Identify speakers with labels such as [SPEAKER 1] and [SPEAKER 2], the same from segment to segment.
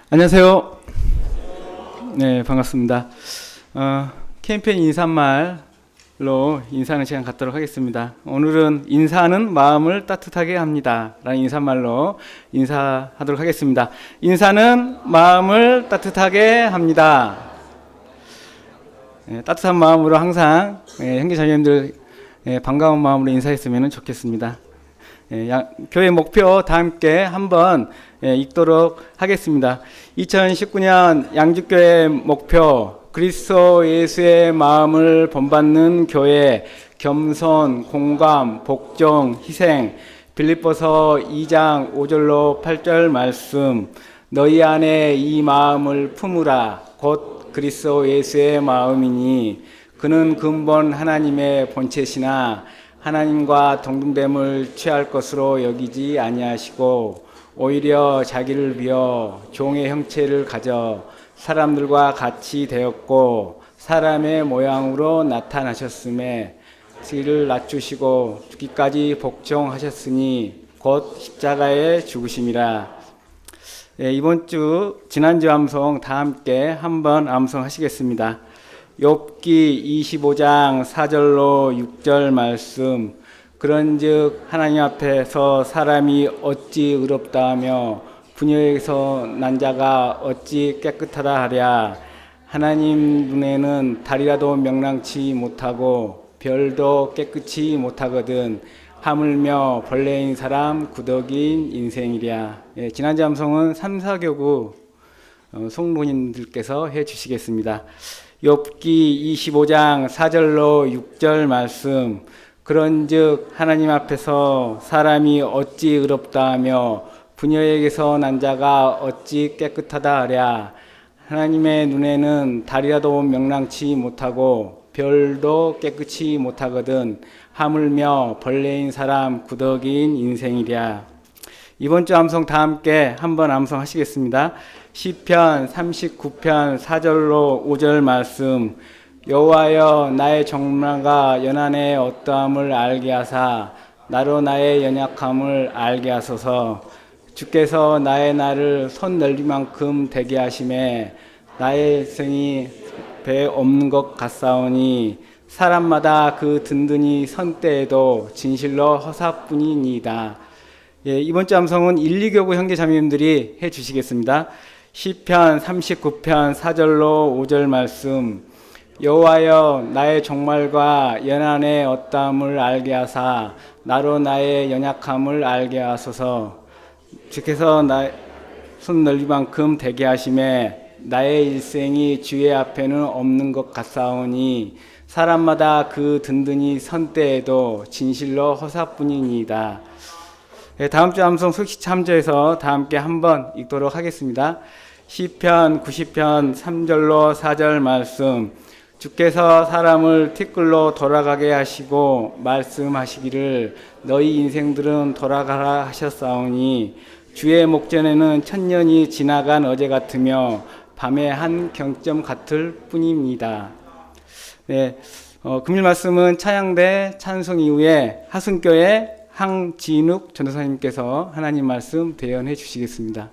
[SPEAKER 1] 안녕하세요. 네, 반갑습니다. 캠페인 인사말로 인사하는 시간 갖도록 하겠습니다. 오늘은 인사는 마음을 따뜻하게 합니다 라는 인사말로 인사하도록 하겠습니다. 인사는 마음을 따뜻하게 합니다. 따뜻한 마음으로 항상 형제자매님들 반가운 마음으로 인사했으면 좋겠습니다. 교회 목표 다 함께 한번 읽도록 하겠습니다. 2019년 양주교회 목표, 그리스도 예수의 마음을 본받는 교회, 겸손, 공감, 복종, 희생. 빌립보서 2장 5절로 8절 말씀. 너희 안에 이 마음을 품으라. 곧 그리스도 예수의 마음이니 그는 근본 하나님의 본체시나 하나님과 동등됨을 취할 것으로 여기지 아니하시고 오히려 자기를 비어 종의 형체를 가져 사람들과 같이 되었고 사람의 모양으로 나타나셨음에 자기를 낮추시고 죽기까지 복종하셨으니 곧 십자가에 죽으심이라. 이번 주 지난주 암송 다 함께 한번 암송하시겠습니다. 욥기 25장 4절로 6절 말씀. 그런즉 하나님 앞에서 사람이 어찌 의롭다 하며 분야에서 난 자가 어찌 깨끗하다 하랴. 하나님 눈에는 달이라도 명랑치 못하고 별도 깨끗이 못하거든 하물며 벌레인 사람 구덕인 인생이랴. 지난주 암송은 3, 4교구 송로인들께서 해주시겠습니다. 욥기 25장 4절로 6절 말씀. 그런즉 하나님 앞에서 사람이 어찌 의롭다 하며 부녀에게서 난 자가 어찌 깨끗하다 하랴. 하나님의 눈에는 달이라도 명랑치 못하고 별도 깨끗이 못하거든 하물며 벌레인 사람 구덕인 인생이랴. 이번 주 암송 다 함께 한번 암송하시겠습니다. 시편 39편 4절로 5절 말씀. 여호와여 나의 정마가 연한의 어떠함을 알게 하사 나로 나의 연약함을 알게 하소서. 주께서 나의 날을 손 넓이만큼 되게 하심에 나의 생이 배 없는 것 같사오니 사람마다 그 든든히 선 때에도 진실로 허사뿐이니이다. 이번 주 암송은 1, 2교구 형제 자매님들이 해주시겠습니다. 시편 39편 4절로 5절 말씀. 여호와여 나의 종말과 연한의 어떠함을 알게 하사 나로 나의 연약함을 알게 하소서. 주께서 나의 손 넓이만큼 되게 하심에 나의 일생이 주의 앞에는 없는 것 같사오니 사람마다 그 든든히 선 때에도 진실로 허사뿐이니이다. 다음 주 암송 속시 참조해서 다 함께 한번 읽도록 하겠습니다. 시편 90편 3절로 4절 말씀. 주께서 사람을 티끌로 돌아가게 하시고 말씀하시기를 너희 인생들은 돌아가라 하셨사오니 주의 목전에는 천년이 지나간 어제 같으며 밤의 한 경점 같을 뿐입니다. 금일 말씀은 차양대 찬송 이후에 하순교회 항진욱 전도사님께서 하나님 말씀 대연해 주시겠습니다.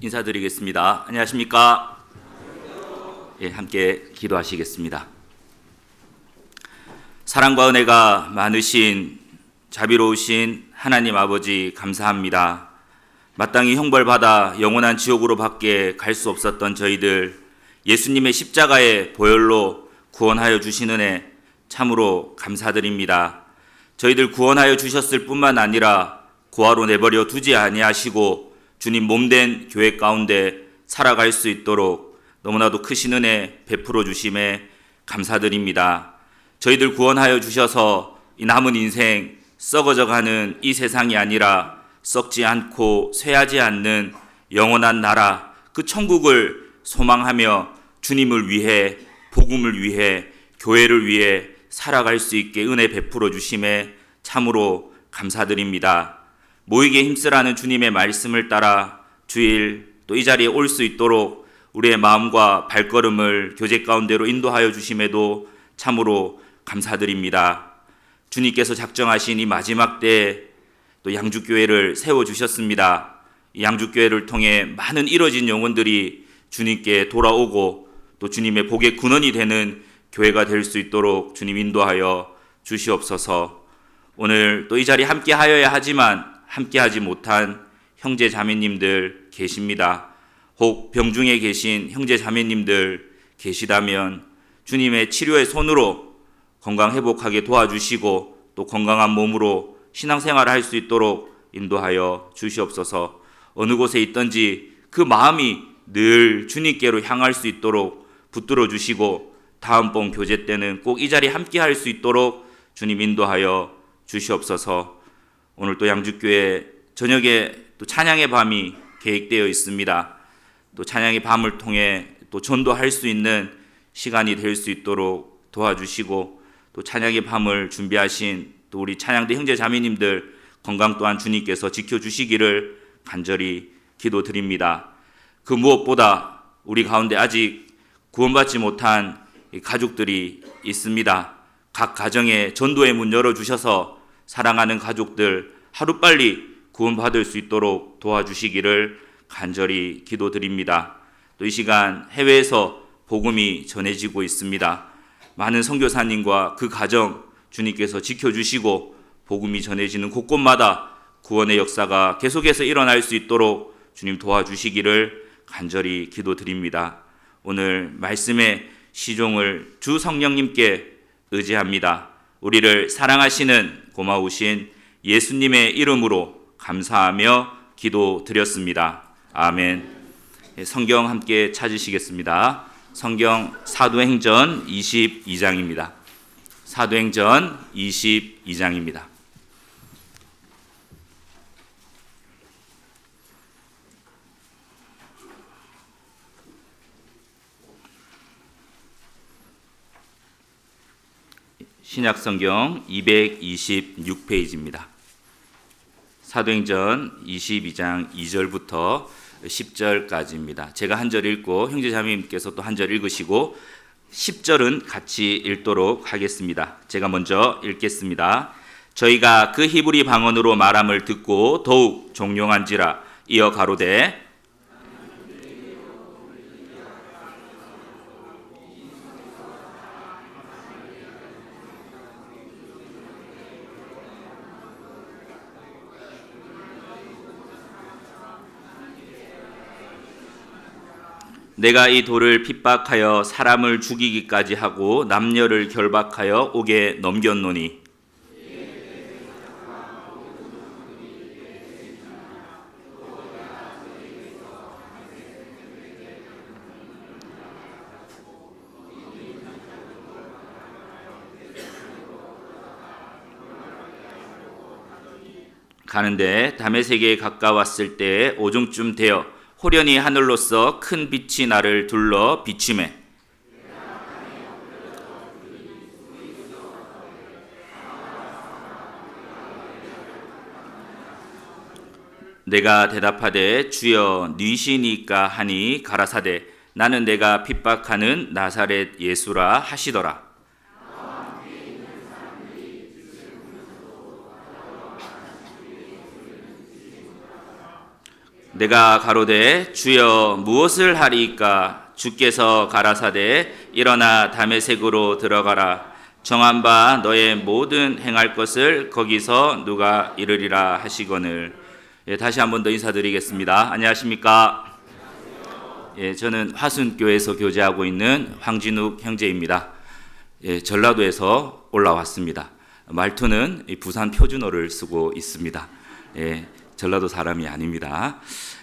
[SPEAKER 2] 인사드리겠습니다. 안녕하십니까? 예, 함께 기도하시겠습니다. 사랑과 은혜가 많으신 자비로우신 하나님 아버지 감사합니다. 마땅히 형벌받아 영원한 지옥으로 밖에 갈 수 없었던 저희들 예수님의 십자가의 보혈로 구원하여 주신 은혜 참으로 감사드립니다. 저희들 구원하여 주셨을 뿐만 아니라 고아로 내버려 두지 아니하시고 주님 몸된 교회 가운데 살아갈 수 있도록 너무나도 크신 은혜 베풀어 주심에 감사드립니다. 저희들 구원하여 주셔서 이 남은 인생 썩어져 가는 이 세상이 아니라 썩지 않고 쇠하지 않는 영원한 나라 그 천국을 소망하며 주님을 위해 복음을 위해 교회를 위해 살아갈 수 있게 은혜 베풀어 주심에 참으로 감사드립니다. 모이게 힘쓰라는 주님의 말씀을 따라 주일 또 이 자리에 올 수 있도록 우리의 마음과 발걸음을 교제 가운데로 인도하여 주심에도 참으로 감사드립니다. 주님께서 작정하신 이 마지막 때에 또 양주교회를 세워주셨습니다. 이 양주교회를 통해 많은 이뤄진 영혼들이 주님께 돌아오고 또 주님의 복의 근원이 되는 교회가 될 수 있도록 주님 인도하여 주시옵소서. 오늘 또 이 자리에 함께 하여야 하지만 함께하지 못한 형제 자매님들 계십니다. 혹 병중에 계신 형제 자매님들 계시다면 주님의 치료의 손으로 건강 회복하게 도와주시고 또 건강한 몸으로 신앙생활을 할 수 있도록 인도하여 주시옵소서. 어느 곳에 있든지 그 마음이 늘 주님께로 향할 수 있도록 붙들어 주시고 다음번 교제 때는 꼭 이 자리에 함께 할 수 있도록 주님 인도하여 주시옵소서. 오늘 또 양주교회 저녁에 또 찬양의 밤이 계획되어 있습니다. 또 찬양의 밤을 통해 또 전도할 수 있는 시간이 될 수 있도록 도와주시고 또 찬양의 밤을 준비하신 또 우리 찬양대 형제 자매님들 건강 또한 주님께서 지켜주시기를 간절히 기도드립니다. 그 무엇보다 우리 가운데 아직 구원받지 못한 가족들이 있습니다. 각 가정에 전도의 문 열어주셔서 사랑하는 가족들 하루빨리 구원받을 수 있도록 도와주시기를 간절히 기도드립니다. 또 이 시간 해외에서 복음이 전해지고 있습니다. 많은 선교사님과 그 가정 주님께서 지켜주시고 복음이 전해지는 곳곳마다 구원의 역사가 계속해서 일어날 수 있도록 주님 도와주시기를 간절히 기도드립니다. 오늘 말씀의 시종을 주 성령님께 의지합니다. 우리를 사랑하시는 고마우신 예수님의 이름으로 감사하며 기도드렸습니다. 아멘. 성경 함께 찾으시겠습니다. 성경 사도행전 22장입니다. 사도행전 22장입니다. 신약성경 226페이지입니다. 사도행전 22장 2절부터 10절까지입니다. 제가 한 절 읽고 형제자매님께서 또 한 절 읽으시고 10절은 같이 읽도록 하겠습니다. 제가 먼저 읽겠습니다. 저희가 그 히브리 방언으로 말함을 듣고 더욱 종용한지라 이어 가로되 내가 이 돌을 핍박하여 사람을 죽이기까지 하고 남녀를 결박하여 옥에 넘겼노니 가는데 다메섹에 가까웠을 때에 오중쯤 되어 호련히 하늘로서 큰 빛이 나를 둘러 비추매 내가 대답하되 주여 니시니까 하니 가라사대 나는 내가 핍박하는 나사렛 예수라 하시더라. 내가 가로되 주여 무엇을 하리이까? 주께서 가라사대 일어나 다메섹으로 들어가라. 정한 바 너의 모든 행할 것을 거기서 누가 이르리라 하시거늘. 다시 한 번 더 인사드리겠습니다. 안녕하십니까? 저는 화순교회에서 교제하고 있는 황진욱 형제입니다. 전라도에서 올라왔습니다. 말투는 부산 표준어를 쓰고 있습니다. 전라도 사람이 아닙니다.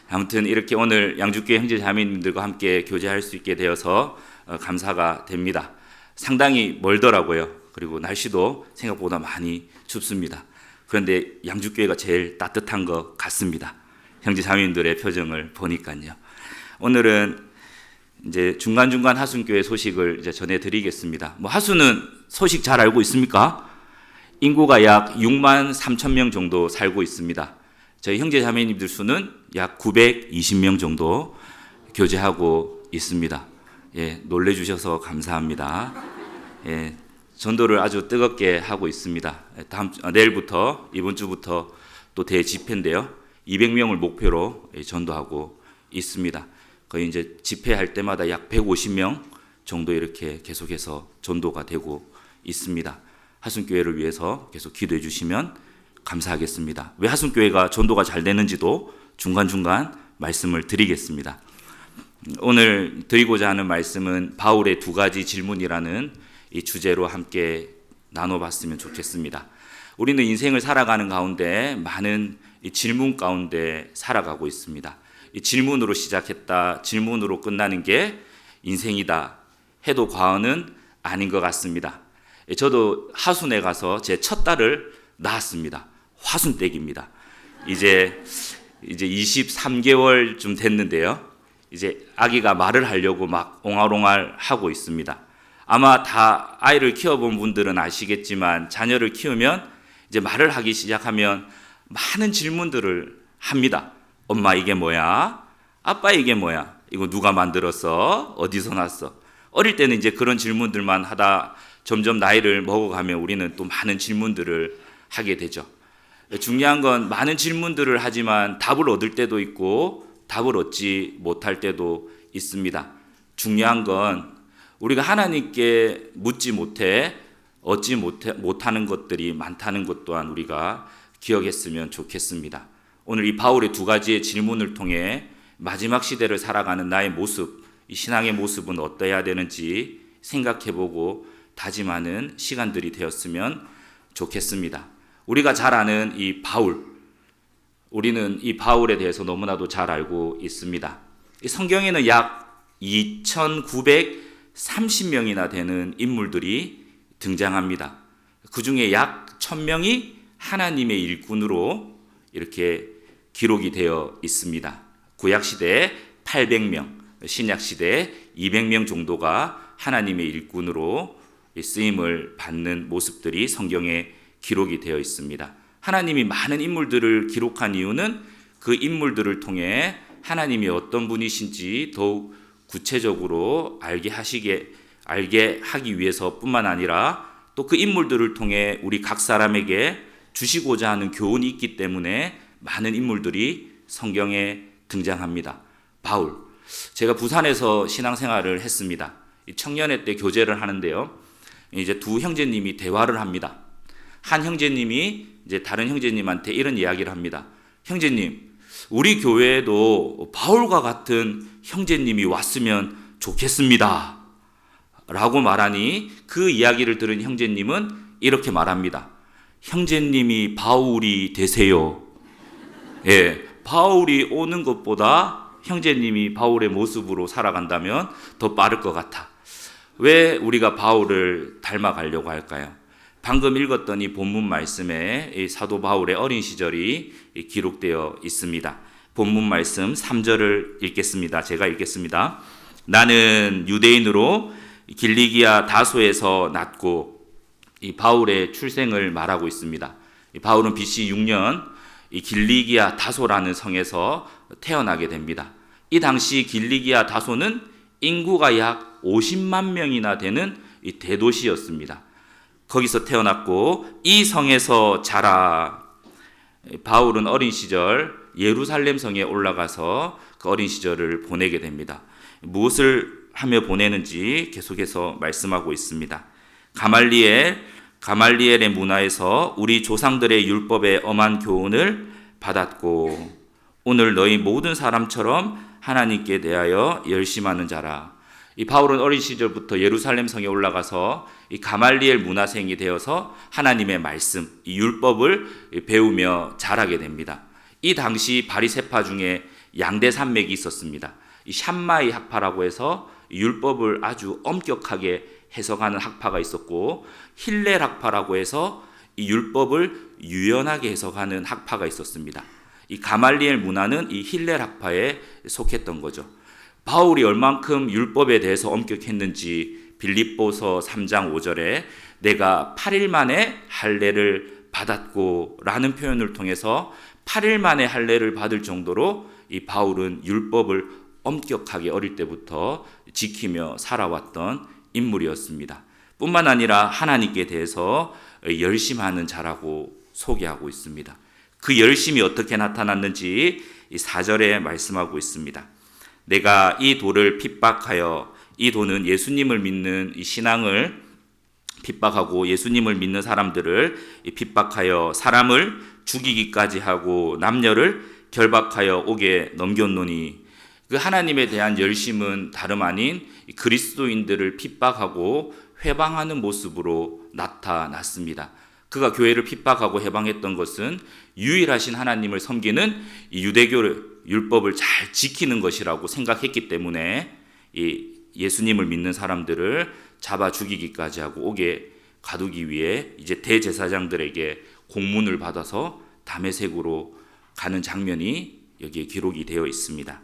[SPEAKER 2] 아무튼 이렇게 오늘 양주교회 형제 자매님들과 함께 교제할 수 있게 되어서 감사가 됩니다. 상당히 멀더라고요. 그리고 날씨도 생각보다 많이 춥습니다. 그런데 양주교회가 제일 따뜻한 것 같습니다. 형제 자매님들의 표정을 보니까요. 오늘은 이제 중간중간 하순교회 소식을 이제 전해드리겠습니다. 하순은 소식 잘 알고 있습니까? 인구가 약 6만 3천 명 정도 살고 있습니다. 저희 형제 자매님들 수는 약 920명 정도 교제하고 있습니다. 놀래주셔서 감사합니다. 전도를 아주 뜨겁게 하고 있습니다. 내일부터, 이번 주부터 또 대집회인데요. 200명을 목표로 전도하고 있습니다. 거의 이제 집회할 때마다 약 150명 정도 이렇게 계속해서 전도가 되고 있습니다. 하순교회를 위해서 계속 기도해 주시면 감사하겠습니다. 왜 하순교회가 전도가 잘 되는지도 중간중간 말씀을 드리겠습니다. 오늘 드리고자 하는 말씀은 바울의 두 가지 질문이라는 이 주제로 함께 나눠봤으면 좋겠습니다. 우리는 인생을 살아가는 가운데 많은 이 질문 가운데 살아가고 있습니다. 이 질문으로 시작했다, 질문으로 끝나는 게 인생이다 해도 과언은 아닌 것 같습니다. 저도 하순에 가서 제 첫 딸을 낳았습니다. 화순댁입니다. 이제 23개월쯤 됐는데요. 이제 아기가 말을 하려고 막 옹알옹알 하고 있습니다. 아마 다 아이를 키워본 분들은 아시겠지만 자녀를 키우면 이제 말을 하기 시작하면 많은 질문들을 합니다. 엄마 이게 뭐야? 아빠 이게 뭐야? 이거 누가 만들었어? 어디서 났어? 어릴 때는 이제 그런 질문들만 하다 점점 나이를 먹어가면 우리는 또 많은 질문들을 하게 되죠. 중요한 건 많은 질문들을 하지만 답을 얻을 때도 있고 답을 얻지 못할 때도 있습니다. 중요한 건 우리가 하나님께 묻지 못해 얻지 못하는 것들이 많다는 것 또한 우리가 기억했으면 좋겠습니다. 오늘 이 바울의 두 가지의 질문을 통해 마지막 시대를 살아가는 나의 모습, 이 신앙의 모습은 어떠해야 되는지 생각해보고 다짐하는 시간들이 되었으면 좋겠습니다. 우리가 잘 아는 이 바울, 우리는 이 바울에 대해서 너무나도 잘 알고 있습니다. 이 성경에는 약 2,930명이나 되는 인물들이 등장합니다. 그 중에 약 1,000명이 하나님의 일꾼으로 이렇게 기록이 되어 있습니다. 구약시대에 800명, 신약시대에 200명 정도가 하나님의 일꾼으로 쓰임을 받는 모습들이 성경에 기록이 되어 있습니다. 하나님이 많은 인물들을 기록한 이유는 그 인물들을 통해 하나님이 어떤 분이신지 더욱 구체적으로 알게 하기 위해서뿐만 아니라 또 그 인물들을 통해 우리 각 사람에게 주시고자 하는 교훈이 있기 때문에 많은 인물들이 성경에 등장합니다. 바울, 제가 부산에서 신앙생활을 했습니다. 청년회 때 교제를 하는데요. 이제 두 형제님이 대화를 합니다. 한 형제님이 이제 다른 형제님한테 이런 이야기를 합니다. 형제님, 우리 교회에도 바울과 같은 형제님이 왔으면 좋겠습니다. 라고 말하니 그 이야기를 들은 형제님은 이렇게 말합니다. 형제님이 바울이 되세요. 바울이 오는 것보다 형제님이 바울의 모습으로 살아간다면 더 빠를 것 같아. 왜 우리가 바울을 닮아가려고 할까요? 방금 읽었던 이 본문 말씀에 이 사도 바울의 어린 시절이 기록되어 있습니다. 본문 말씀 3절을 읽겠습니다. 제가 읽겠습니다. 나는 유대인으로 길리기아 다소에서 났고, 이 바울의 출생을 말하고 있습니다. 이 바울은 BC 6년 이 길리기아 다소라는 성에서 태어나게 됩니다. 이 당시 길리기아 다소는 인구가 약 50만 명이나 되는 이 대도시였습니다. 거기서 태어났고 이 성에서 자라. 바울은 어린 시절 예루살렘 성에 올라가서 그 어린 시절을 보내게 됩니다. 무엇을 하며 보내는지 계속해서 말씀하고 있습니다. 가말리엘의 문화에서 우리 조상들의 율법의 엄한 교훈을 받았고 오늘 너희 모든 사람처럼 하나님께 대하여 열심하는 자라. 이 바울은 어린 시절부터 예루살렘 성에 올라가서 이 가말리엘 문화생이 되어서 하나님의 말씀, 이 율법을 배우며 자라게 됩니다. 이 당시 바리새파 중에 양대 산맥이 있었습니다. 이 샴마이 학파라고 해서 율법을 아주 엄격하게 해석하는 학파가 있었고 힐렐 학파라고 해서 이 율법을 유연하게 해석하는 학파가 있었습니다. 이 가말리엘 문화는 이 힐렐 학파에 속했던 거죠. 바울이 얼만큼 율법에 대해서 엄격했는지 빌립보서 3장 5절에 내가 8일 만에 할례를 받았고 라는 표현을 통해서 8일 만에 할례를 받을 정도로 이 바울은 율법을 엄격하게 어릴 때부터 지키며 살아왔던 인물이었습니다. 뿐만 아니라 하나님께 대해서 열심하는 자라고 소개하고 있습니다. 그 열심이 어떻게 나타났는지 4절에 말씀하고 있습니다. 내가 이 돌을 핍박하여, 이 돌은 예수님을 믿는 이 신앙을 핍박하고 예수님을 믿는 사람들을 핍박하여 사람을 죽이기까지 하고 남녀를 결박하여 옥에 넘겼노니, 그 하나님에 대한 열심은 다름 아닌 그리스도인들을 핍박하고 회방하는 모습으로 나타났습니다. 그가 교회를 핍박하고 해방했던 것은 유일하신 하나님을 섬기는 이 유대교 율법을 잘 지키는 것이라고 생각했기 때문에 이 예수님을 믿는 사람들을 잡아 죽이기까지 하고 옥에 가두기 위해 이제 대제사장들에게 공문을 받아서 다메섹으로 가는 장면이 여기에 기록이 되어 있습니다.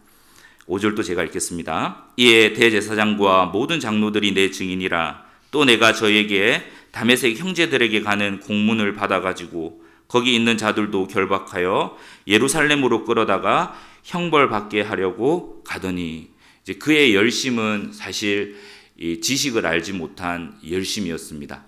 [SPEAKER 2] 5절도 제가 읽겠습니다. 이에 대제사장과 모든 장로들이 내 증인이라. 또 내가 저에게 다메섹 형제들에게 가는 공문을 받아가지고 거기 있는 자들도 결박하여 예루살렘으로 끌어다가 형벌받게 하려고 가더니, 이제 그의 열심은 사실 이 지식을 알지 못한 열심이었습니다.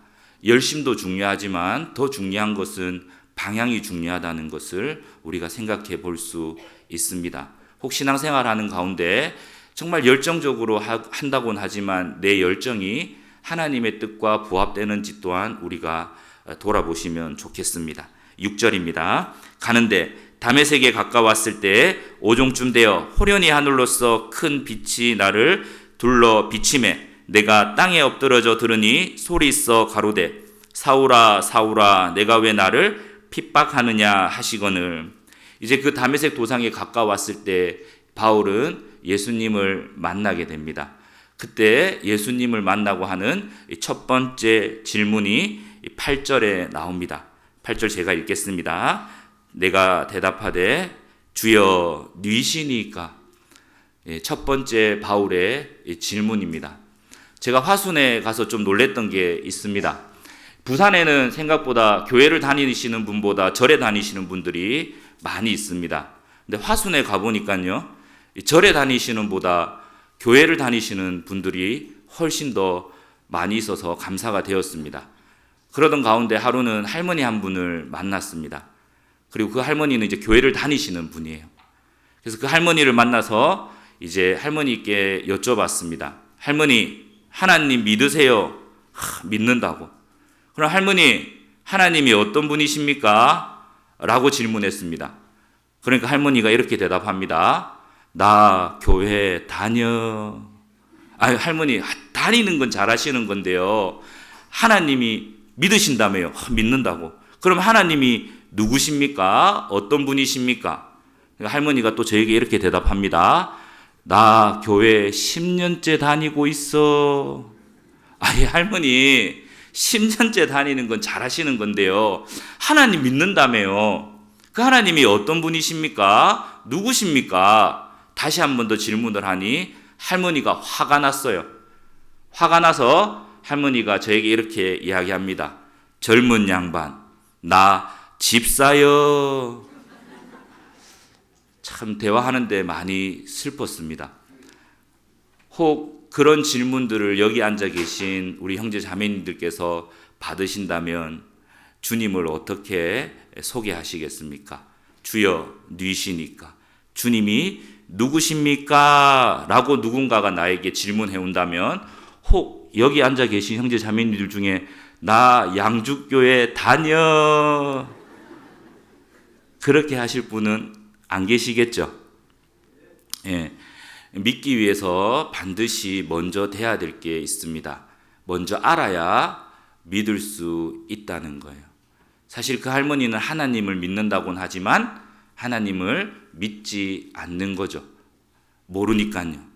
[SPEAKER 2] 열심도 중요하지만 더 중요한 것은 방향이 중요하다는 것을 우리가 생각해 볼 수 있습니다. 혹 신앙생활하는 가운데 정말 열정적으로 한다고는 하지만 내 열정이 하나님의 뜻과 부합되는지 또한 우리가 돌아보시면 좋겠습니다. 6절입니다. 가는데 다메섹에 가까웠을 때 오종쯤 되어 호련히 하늘로서 큰 빛이 나를 둘러 비치매 내가 땅에 엎드러져 들으니 소리 있어 가로되 사울아 사울아 내가 왜 나를 핍박하느냐 하시거늘. 이제 그 다메섹 도상에 가까웠을 때 바울은 예수님을 만나게 됩니다. 그때 예수님을 만나고 하는 첫 번째 질문이 8절에 나옵니다. 8절 제가 읽겠습니다. 내가 대답하되 주여 니시니까. 첫 번째 바울의 질문입니다. 제가 화순에 가서 좀 놀랬던 게 있습니다. 부산에는 생각보다 교회를 다니시는 분보다 절에 다니시는 분들이 많이 있습니다. 근데 화순에 가보니까요, 절에 다니시는 보다 교회를 다니시는 분들이 훨씬 더 많이 있어서 감사가 되었습니다. 그러던 가운데 하루는 할머니 한 분을 만났습니다. 그리고 그 할머니는 이제 교회를 다니시는 분이에요. 그래서 그 할머니를 만나서 이제 할머니께 여쭤봤습니다. 할머니, 하나님 믿으세요? 믿는다고. 그럼 할머니, 하나님이 어떤 분이십니까? 라고 질문했습니다. 그러니까 할머니가 이렇게 대답합니다. 나 교회 다녀. 할머니, 다니는 건 잘하시는 건데요. 하나님이 믿으신다며요. 믿는다고. 그럼 하나님이 누구십니까? 어떤 분이십니까? 할머니가 또 저에게 이렇게 대답합니다. 나 교회 10년째 다니고 있어. 할머니 10년째 다니는 건 잘하시는 건데요. 하나님 믿는다며요. 그 하나님이 어떤 분이십니까? 누구십니까? 다시 한 번 더 질문을 하니 할머니가 화가 났어요. 화가 나서 할머니가 저에게 이렇게 이야기합니다. 젊은 양반, 나 집사여. 참 대화하는데 많이 슬펐습니다. 혹 그런 질문들을 여기 앉아 계신 우리 형제 자매님들께서 받으신다면 주님을 어떻게 소개하시겠습니까? 주여 누이시니까. 주님이 누구십니까? 라고 누군가가 나에게 질문해 온다면 혹 여기 앉아 계신 형제 자매님들 중에 나 양주교회 다녀 그렇게 하실 분은 안 계시겠죠? 예, 믿기 위해서 반드시 먼저 돼야 될 게 있습니다. 먼저 알아야 믿을 수 있다는 거예요. 사실 그 할머니는 하나님을 믿는다고는 하지만 하나님을 믿지 않는 거죠. 모르니까요.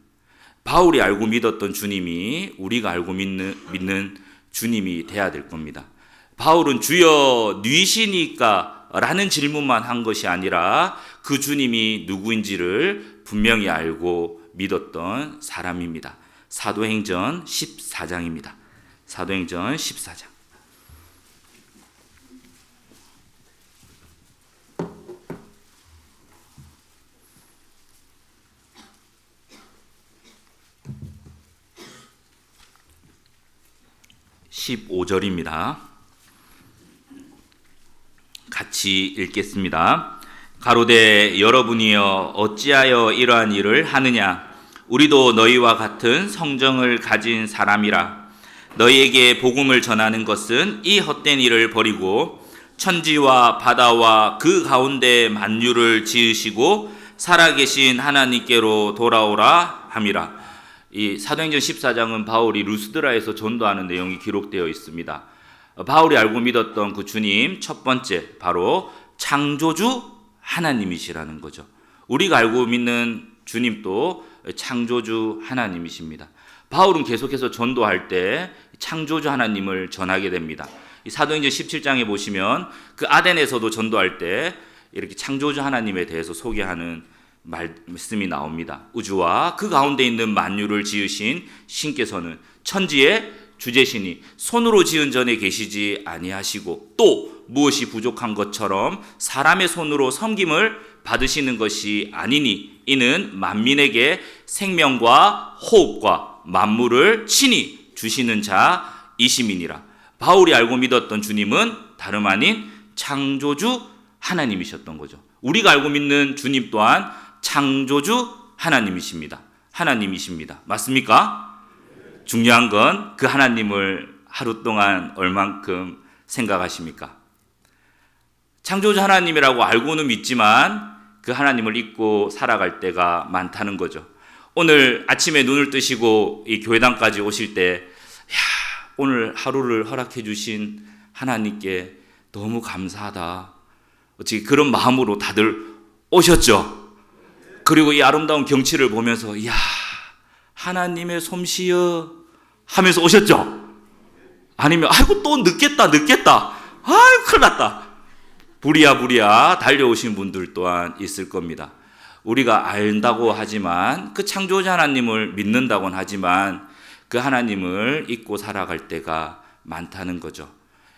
[SPEAKER 2] 바울이 알고 믿었던 주님이 우리가 알고 믿는 주님이 돼야 될 겁니다. 바울은 주여 누이시니까 라는 질문만 한 것이 아니라 그 주님이 누구인지를 분명히 알고 믿었던 사람입니다. 사도행전 14장입니다. 사도행전 14장. (15절입니다) 같이 읽겠습니다. 가로되 여러분이여 어찌하여 이러한 일을 하느냐? 우리도 너희와 같은 성정을 가진 사람이라. 너희에게 복음을 전하는 것은 이 헛된 일을 버리고 천지와 바다와 그 가운데 만유를 지으시고 살아계신 하나님께로 돌아오라 함이라. 이 사도행전 14장은 바울이 루스드라에서 전도하는 내용이 기록되어 있습니다. 바울이 알고 믿었던 그 주님 첫 번째 바로 창조주 하나님이시라는 거죠. 우리가 알고 믿는 주님도 창조주 하나님이십니다. 바울은 계속해서 전도할 때 창조주 하나님을 전하게 됩니다. 이 사도행전 17장에 보시면 그 아덴에서도 전도할 때 이렇게 창조주 하나님에 대해서 소개하는 말씀이 나옵니다. 우주와 그 가운데 있는 만유를 지으신 신께서는 천지의 주제시니 손으로 지은 전에 계시지 아니하시고 또 무엇이 부족한 것처럼 사람의 손으로 섬김을 받으시는 것이 아니니 이는 만민에게 생명과 호흡과 만물을 친히 주시는 자이심이니라. 바울이 알고 믿었던 주님은 다름 아닌 창조주 하나님이셨던 거죠. 우리가 알고 믿는 주님 또한 창조주 하나님이십니다. 하나님이십니다. 맞습니까? 중요한 건 그 하나님을 하루 동안 얼만큼 생각하십니까? 창조주 하나님이라고 알고는 믿지만 그 하나님을 잊고 살아갈 때가 많다는 거죠. 오늘 아침에 눈을 뜨시고 이 교회당까지 오실 때 오늘 하루를 허락해 주신 하나님께 너무 감사하다. 어찌 그런 마음으로 다들 오셨죠? 그리고 이 아름다운 경치를 보면서 이야 하나님의 솜씨여 하면서 오셨죠? 아니면 아이고 또 늦겠다 아이고 큰일 났다 부랴부랴 달려오신 분들 또한 있을 겁니다. 우리가 안다고 하지만 그 창조자 하나님을 믿는다고는 하지만 그 하나님을 잊고 살아갈 때가 많다는 거죠.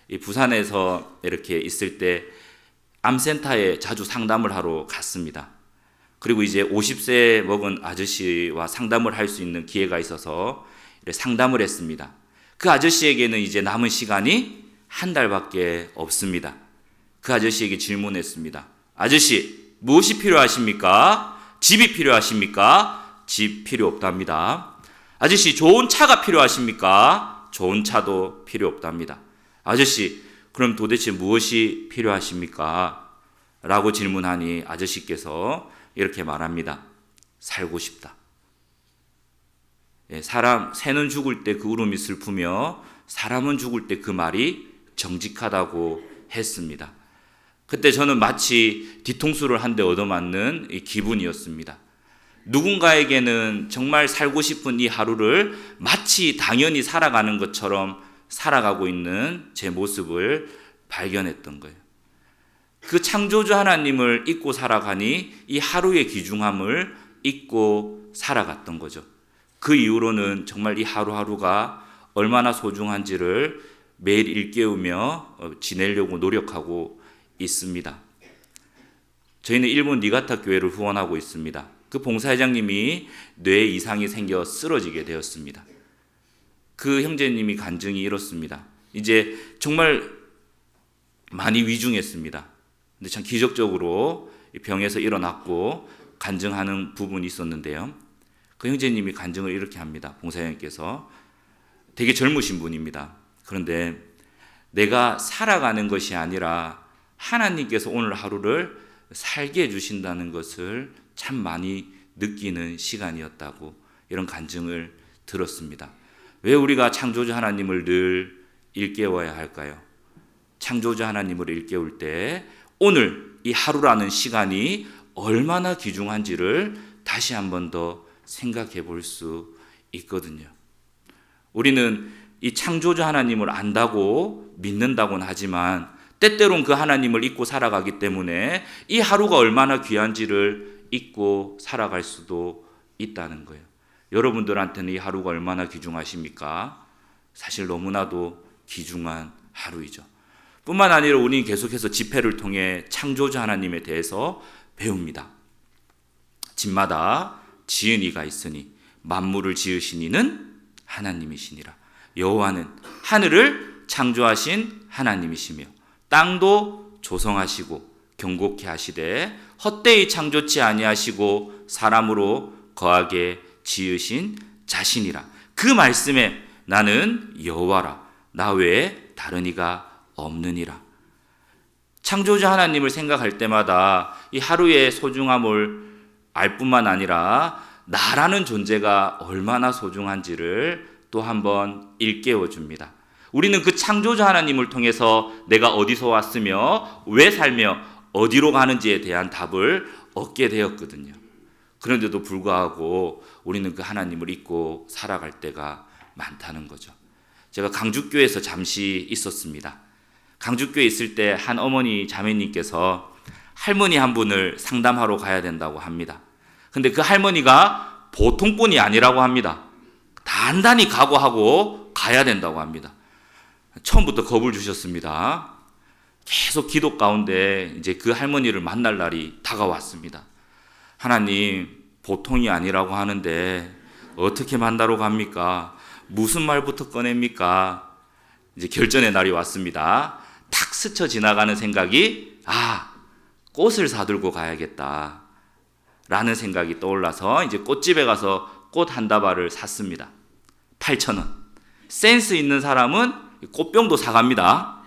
[SPEAKER 2] 이 부산에서 이렇게 있을 때 암센터에 자주 상담을 하러 갔습니다. 그리고 이제 50세 먹은 아저씨와 상담을 할 수 있는 기회가 있어서 상담을 했습니다. 그 아저씨에게는 이제 남은 시간이 한 달밖에 없습니다. 그 아저씨에게 질문했습니다. 아저씨, 무엇이 필요하십니까? 집이 필요하십니까? 집 필요 없답니다. 아저씨, 좋은 차가 필요하십니까? 좋은 차도 필요 없답니다. 아저씨, 그럼 도대체 무엇이 필요하십니까? 라고 질문하니 아저씨께서 이렇게 말합니다. 살고 싶다. 사람, 새는 죽을 때 그 울음이 슬프며 사람은 죽을 때 그 말이 정직하다고 했습니다. 그때 저는 마치 뒤통수를 한 대 얻어맞는 기분이었습니다. 누군가에게는 정말 살고 싶은 이 하루를 마치 당연히 살아가는 것처럼 살아가고 있는 제 모습을 발견했던 거예요. 그 창조주 하나님을 잊고 살아가니 이 하루의 귀중함을 잊고 살아갔던 거죠. 그 이후로는 정말 이 하루하루가 얼마나 소중한지를 매일 일깨우며 지내려고 노력하고 있습니다. 저희는 일본 니가타 교회를 후원하고 있습니다. 그 봉사회장님이 뇌에 이상이 생겨 쓰러지게 되었습니다. 그 형제님이 간증이 이렇습니다. 이제 정말 많이 위중했습니다. 근데 참 기적적으로 병에서 일어났고 간증하는 부분이 있었는데요. 그 형제님이 간증을 이렇게 합니다. 봉사형님께서 되게 젊으신 분입니다. 그런데 내가 살아가는 것이 아니라 하나님께서 오늘 하루를 살게 해주신다는 것을 참 많이 느끼는 시간이었다고 이런 간증을 들었습니다. 왜 우리가 창조주 하나님을 늘 일깨워야 할까요? 창조주 하나님을 일깨울 때 오늘 이 하루라는 시간이 얼마나 귀중한지를 다시 한 번 더 생각해 볼 수 있거든요. 우리는 이 창조주 하나님을 안다고 믿는다고는 하지만 때때론 그 하나님을 잊고 살아가기 때문에 이 하루가 얼마나 귀한지를 잊고 살아갈 수도 있다는 거예요. 여러분들한테는 이 하루가 얼마나 귀중하십니까? 사실 너무나도 귀중한 하루이죠. 뿐만 아니라 우리는 계속해서 집회를 통해 창조주 하나님에 대해서 배웁니다. 집마다 지은 이가 있으니 만물을 지으신 이는 하나님이시니라. 여호와는 하늘을 창조하신 하나님이시며 땅도 조성하시고 경고케 하시되 헛되이 창조치 아니하시고 사람으로 거하게 지으신 자신이라. 그 말씀에 나는 여호와라. 나 외에 다른 이가 없느니라. 창조주 하나님을 생각할 때마다 이 하루의 소중함을 알 뿐만 아니라 나라는 존재가 얼마나 소중한지를 또 한번 일깨워 줍니다. 우리는 그 창조주 하나님을 통해서 내가 어디서 왔으며 왜 살며 어디로 가는지에 대한 답을 얻게 되었거든요. 그런데도 불구하고 우리는 그 하나님을 잊고 살아갈 때가 많다는 거죠. 제가 강주교에서 잠시 있었습니다. 강주교에 있을 때 한 어머니 자매님께서 할머니 한 분을 상담하러 가야 된다고 합니다. 근데 그 할머니가 보통 분이 아니라고 합니다. 단단히 각오하고 가야 된다고 합니다. 처음부터 겁을 주셨습니다. 계속 기도 가운데 이제 그 할머니를 만날 날이 다가왔습니다. 하나님, 보통이 아니라고 하는데 어떻게 만나러 갑니까? 무슨 말부터 꺼냅니까? 이제 결전의 날이 왔습니다. 탁 스쳐 지나가는 생각이 꽃을 사들고 가야겠다 라는 생각이 떠올라서 이제 꽃집에 가서 꽃 한 다발을 샀습니다. 8,000원. 센스 있는 사람은 꽃병도 사갑니다.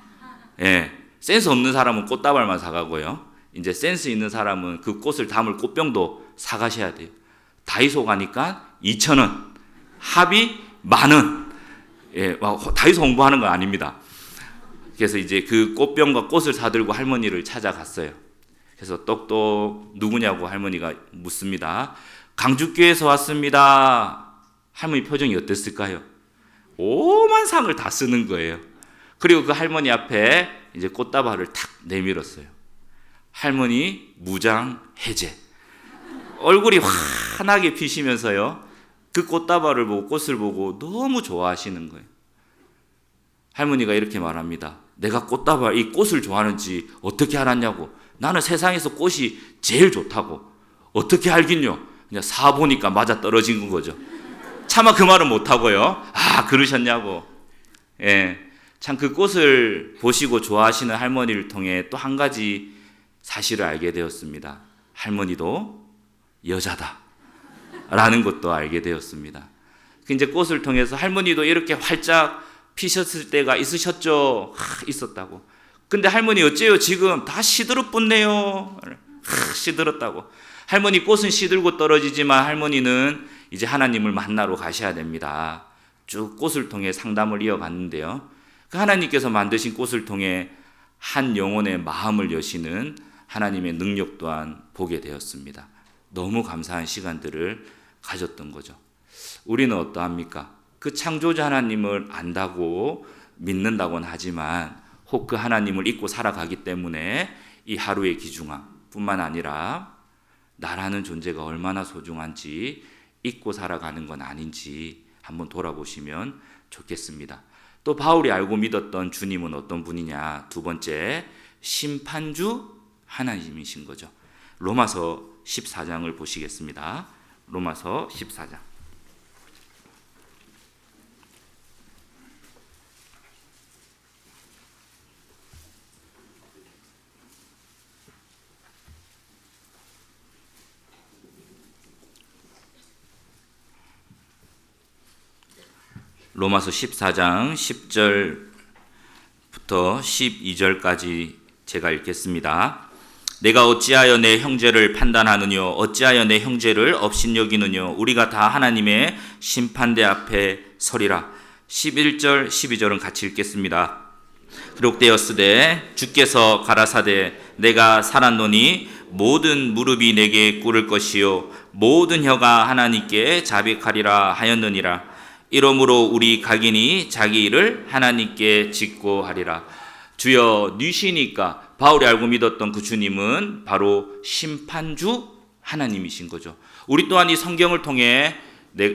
[SPEAKER 2] 예, 센스 없는 사람은 꽃다발만 사가고요. 이제 센스 있는 사람은 그 꽃을 담을 꽃병도 사가셔야 돼요. 다이소 가니까 2,000원. 합이 10,000원. 예, 다이소 홍보하는 건 아닙니다. 그래서 이제 그 꽃병과 꽃을 사들고 할머니를 찾아갔어요. 그래서 똑똑 누구냐고 할머니가 묻습니다. 강주교에서 왔습니다. 할머니 표정이 어땠을까요? 오만 상을 다 쓰는 거예요. 그리고 그 할머니 앞에 이제 꽃다발을 탁 내밀었어요. 할머니 무장 해제. 얼굴이 환하게 피시면서요. 그 꽃다발을 보고 꽃을 보고 너무 좋아하시는 거예요. 할머니가 이렇게 말합니다. 내가 꽃다발, 이 꽃을 좋아하는지 어떻게 알았냐고. 나는 세상에서 꽃이 제일 좋다고. 어떻게 알긴요? 그냥 사보니까 맞아 떨어진 거죠. 차마 그 말은 못하고요. 그러셨냐고. 예, 참 그 꽃을 보시고 좋아하시는 할머니를 통해 또 한 가지 사실을 알게 되었습니다. 할머니도 여자다 라는 것도 알게 되었습니다. 이제 꽃을 통해서 할머니도 이렇게 활짝 피셨을 때가 있으셨죠? 있었다고. 근데 할머니 어째요? 지금 다 시들어붙네요. 시들었다고. 할머니 꽃은 시들고 떨어지지만 할머니는 이제 하나님을 만나러 가셔야 됩니다. 쭉 꽃을 통해 상담을 이어갔는데요. 그 하나님께서 만드신 꽃을 통해 한 영혼의 마음을 여시는 하나님의 능력 또한 보게 되었습니다. 너무 감사한 시간들을 가졌던 거죠. 우리는 어떠합니까? 그 창조자 하나님을 안다고 믿는다고는 하지만 혹 그 하나님을 잊고 살아가기 때문에 이 하루의 귀중함 뿐만 아니라 나라는 존재가 얼마나 소중한지 잊고 살아가는 건 아닌지 한번 돌아보시면 좋겠습니다. 또 바울이 알고 믿었던 주님은 어떤 분이냐? 두 번째, 심판주 하나님이신 거죠. 로마서 14장을 보시겠습니다. 로마서 14장. 로마서 14장 10절부터 12절까지 제가 읽겠습니다. 내가 어찌하여 내 형제를 판단하느뇨? 어찌하여 내 형제를 업신여기느뇨? 우리가 다 하나님의 심판대 앞에 서리라. 11절 12절은 같이 읽겠습니다. 기록되었으되 주께서 가라사대 내가 살았노니 모든 무릎이 내게 꿇을 것이요 모든 혀가 하나님께 자백하리라 하였느니라. 이러므로 우리 각인이 자기 일을 하나님께 짓고 하리라. 주여 니시니까 바울이 알고 믿었던 그 주님은 바로 심판주 하나님이신 거죠. 우리 또한 이 성경을 통해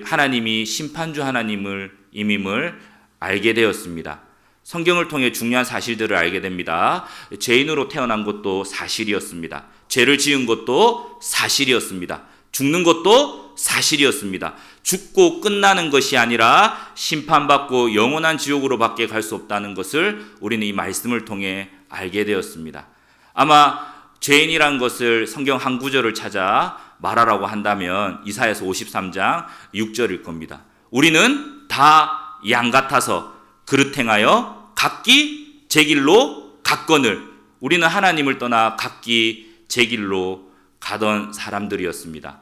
[SPEAKER 2] 하나님이 심판주 하나님임을 알게 되었습니다. 성경을 통해 중요한 사실들을 알게 됩니다. 죄인으로 태어난 것도 사실이었습니다. 죄를 지은 것도 사실이었습니다. 죽는 것도 사실이었습니다. 죽고 끝나는 것이 아니라 심판받고 영원한 지옥으로 밖에 갈 수 없다는 것을 우리는 이 말씀을 통해 알게 되었습니다. 아마 죄인이란 것을 성경 한 구절을 찾아 말하라고 한다면 이사야서 53장 6절일 겁니다. 우리는 다 양 같아서 그릇 행하여 각기 제 길로 갔거늘. 우리는 하나님을 떠나 각기 제 길로 가던 사람들이었습니다.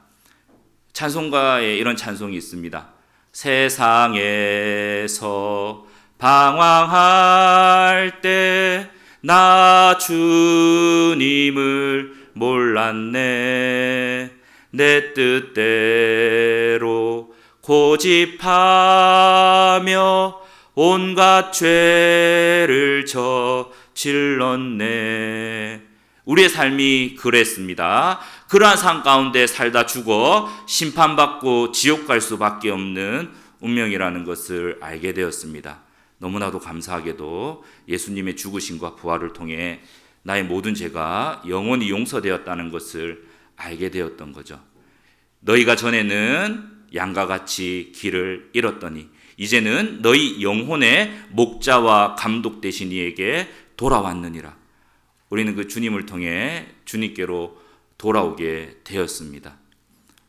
[SPEAKER 2] 찬송가에 이런 찬송이 있습니다. 세상에서 방황할 때 나 주님을 몰랐네. 내 뜻대로 고집하며 온갖 죄를 저질렀네. 우리의 삶이 그랬습니다. 그러한 삶 가운데 살다 죽어 심판받고 지옥 갈 수밖에 없는 운명이라는 것을 알게 되었습니다. 너무나도 감사하게도 예수님의 죽으심과 부활을 통해 나의 모든 죄가 영원히 용서되었다는 것을 알게 되었던 거죠. 너희가 전에는 양과 같이 길을 잃었더니 이제는 너희 영혼의 목자와 감독 되신 이에게 돌아왔느니라. 우리는 그 주님을 통해 주님께로 돌아오게 되었습니다.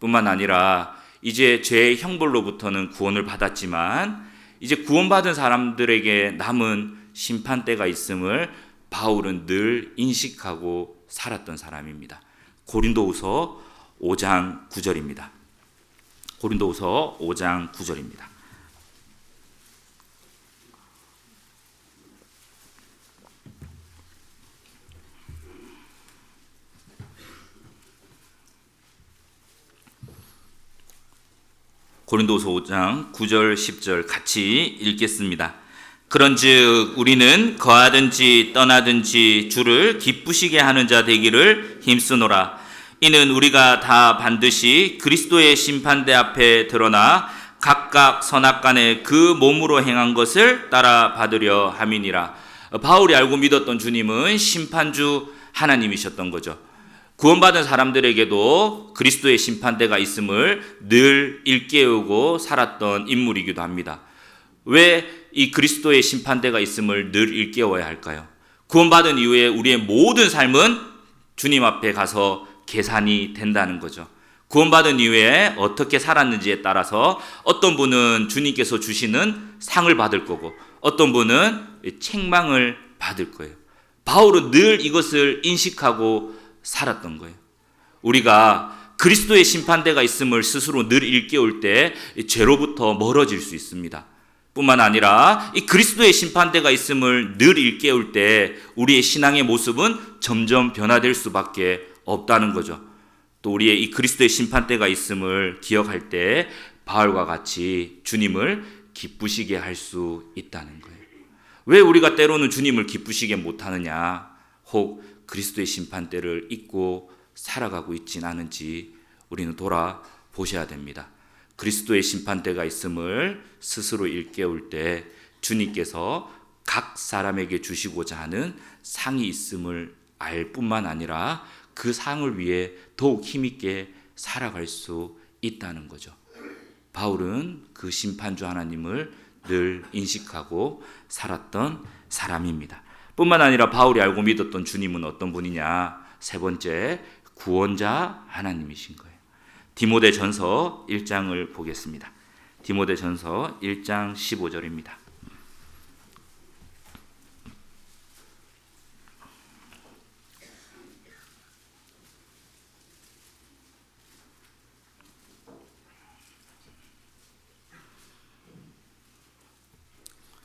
[SPEAKER 2] 뿐만 아니라 이제 죄의 형벌로부터는 구원을 받았지만 이제 구원받은 사람들에게 남은 심판대가 있음을 바울은 늘 인식하고 살았던 사람입니다. 고린도후서 5장 9절입니다. 고린도후서 5장 9절입니다. 고린도서 5장 9절 10절 같이 읽겠습니다. 그런즉 우리는 거하든지 떠나든지 주를 기쁘시게 하는 자 되기를 힘쓰노라. 이는 우리가 다 반드시 그리스도의 심판대 앞에 드러나 각각 선악간에 그 몸으로 행한 것을 따라 받으려 함이니라. 바울이 알고 믿었던 주님은 심판주 하나님이셨던 거죠. 구원받은 사람들에게도 그리스도의 심판대가 있음을 늘 일깨우고 살았던 인물이기도 합니다. 왜 이 그리스도의 심판대가 있음을 늘 일깨워야 할까요? 구원받은 이후에 우리의 모든 삶은 주님 앞에 가서 계산이 된다는 거죠. 구원받은 이후에 어떻게 살았는지에 따라서 어떤 분은 주님께서 주시는 상을 받을 거고 어떤 분은 책망을 받을 거예요. 바울은 늘 이것을 인식하고 살았던 거예요. 우리가 그리스도의 심판대가 있음을 스스로 늘 일깨울 때 죄로부터 멀어질 수 있습니다. 뿐만 아니라 이 그리스도의 심판대가 있음을 늘 일깨울 때 우리의 신앙의 모습은 점점 변화될 수밖에 없다는 거죠. 또 우리의 이 그리스도의 심판대가 있음을 기억할 때 바울과 같이 주님을 기쁘시게 할 수 있다는 거예요. 왜 우리가 때로는 주님을 기쁘시게 못하느냐? 혹 그리스도의 심판대를 잊고 살아가고 있진 않은지 우리는 돌아보셔야 됩니다. 그리스도의 심판대가 있음을 스스로 일깨울 때 주님께서 각 사람에게 주시고자 하는 상이 있음을 알 뿐만 아니라 그 상을 위해 더욱 힘있게 살아갈 수 있다는 거죠. 바울은 그 심판주 하나님을 늘 인식하고 살았던 사람입니다. 뿐만 아니라 바울이 알고 믿었던 주님은 어떤 분이냐? 세 번째, 구원자 하나님이신 거예요. 디모데전서 1장을 보겠습니다. 디모데전서 1장 15절입니다.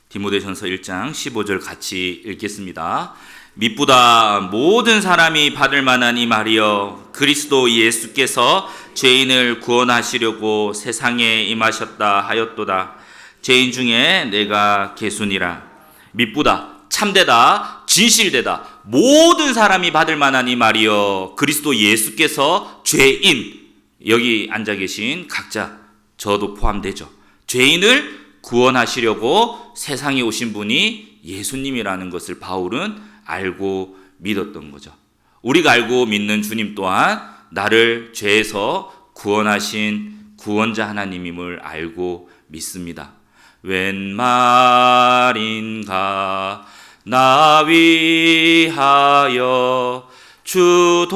[SPEAKER 2] 디모데전서 1장 15절 같이 읽겠습니다. 미쁘다 모든 사람이 받을 만한 이 말이여 그리스도 예수께서 죄인을 구원하시려고 세상에 임하셨다 하였도다. 죄인 중에 내가 개순이라. 미쁘다, 참되다, 진실되다 모든 사람이 받을 만한 이 말이여 그리스도 예수께서 죄인, 여기 앉아 계신 각자 저도 포함되죠. 죄인을 구원하시려고 세상에 오신 분이 예수님이라는 것을 바울은 알고 믿었던 거죠. 우리가 알고 믿는 주님 또한 나를 죄에서 구원하신 구원자 하나님임을 알고 믿습니다. 웬 말인가 나 위하여 주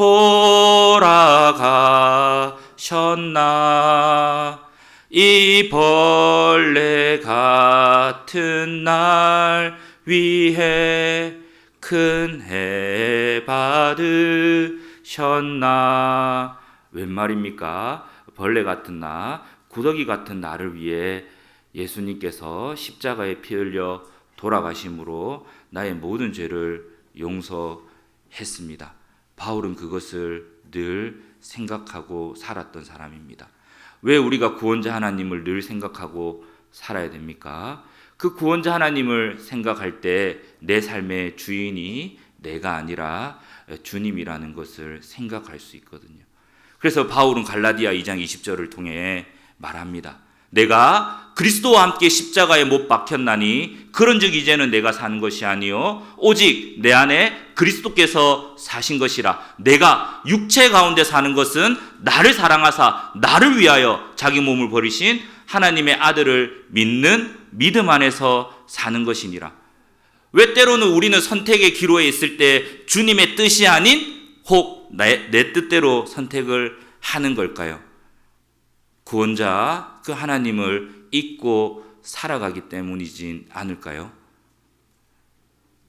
[SPEAKER 2] 돌아가셨나 이 벌레 같은 날 위해 큰 해 받으셨나. 웬 말입니까? 벌레 같은 나, 구더기 같은 나를 위해 예수님께서 십자가에 피 흘려 돌아가심으로 나의 모든 죄를 용서했습니다. 바울은 그것을 늘 생각하고 살았던 사람입니다. 왜 우리가 구원자 하나님을 늘 생각하고 살아야 됩니까? 그 구원자 하나님을 생각할 때 내 삶의 주인이 내가 아니라 주님이라는 것을 생각할 수 있거든요. 그래서 바울은 갈라디아 2장 20절을 통해 말합니다. 내가 그리스도와 함께 십자가에 못 박혔나니 그런즉 이제는 내가 사는 것이 아니요 오직 내 안에 그리스도께서 사신 것이라. 내가 육체 가운데 사는 것은 나를 사랑하사 나를 위하여 자기 몸을 버리신 하나님의 아들을 믿는 믿음 안에서 사는 것이니라. 왜 때로는 우리는 선택의 기로에 있을 때 주님의 뜻이 아닌 혹 내 뜻대로 선택을 하는 걸까요? 구원자 그 하나님을 잊고 살아가기 때문이진 않을까요?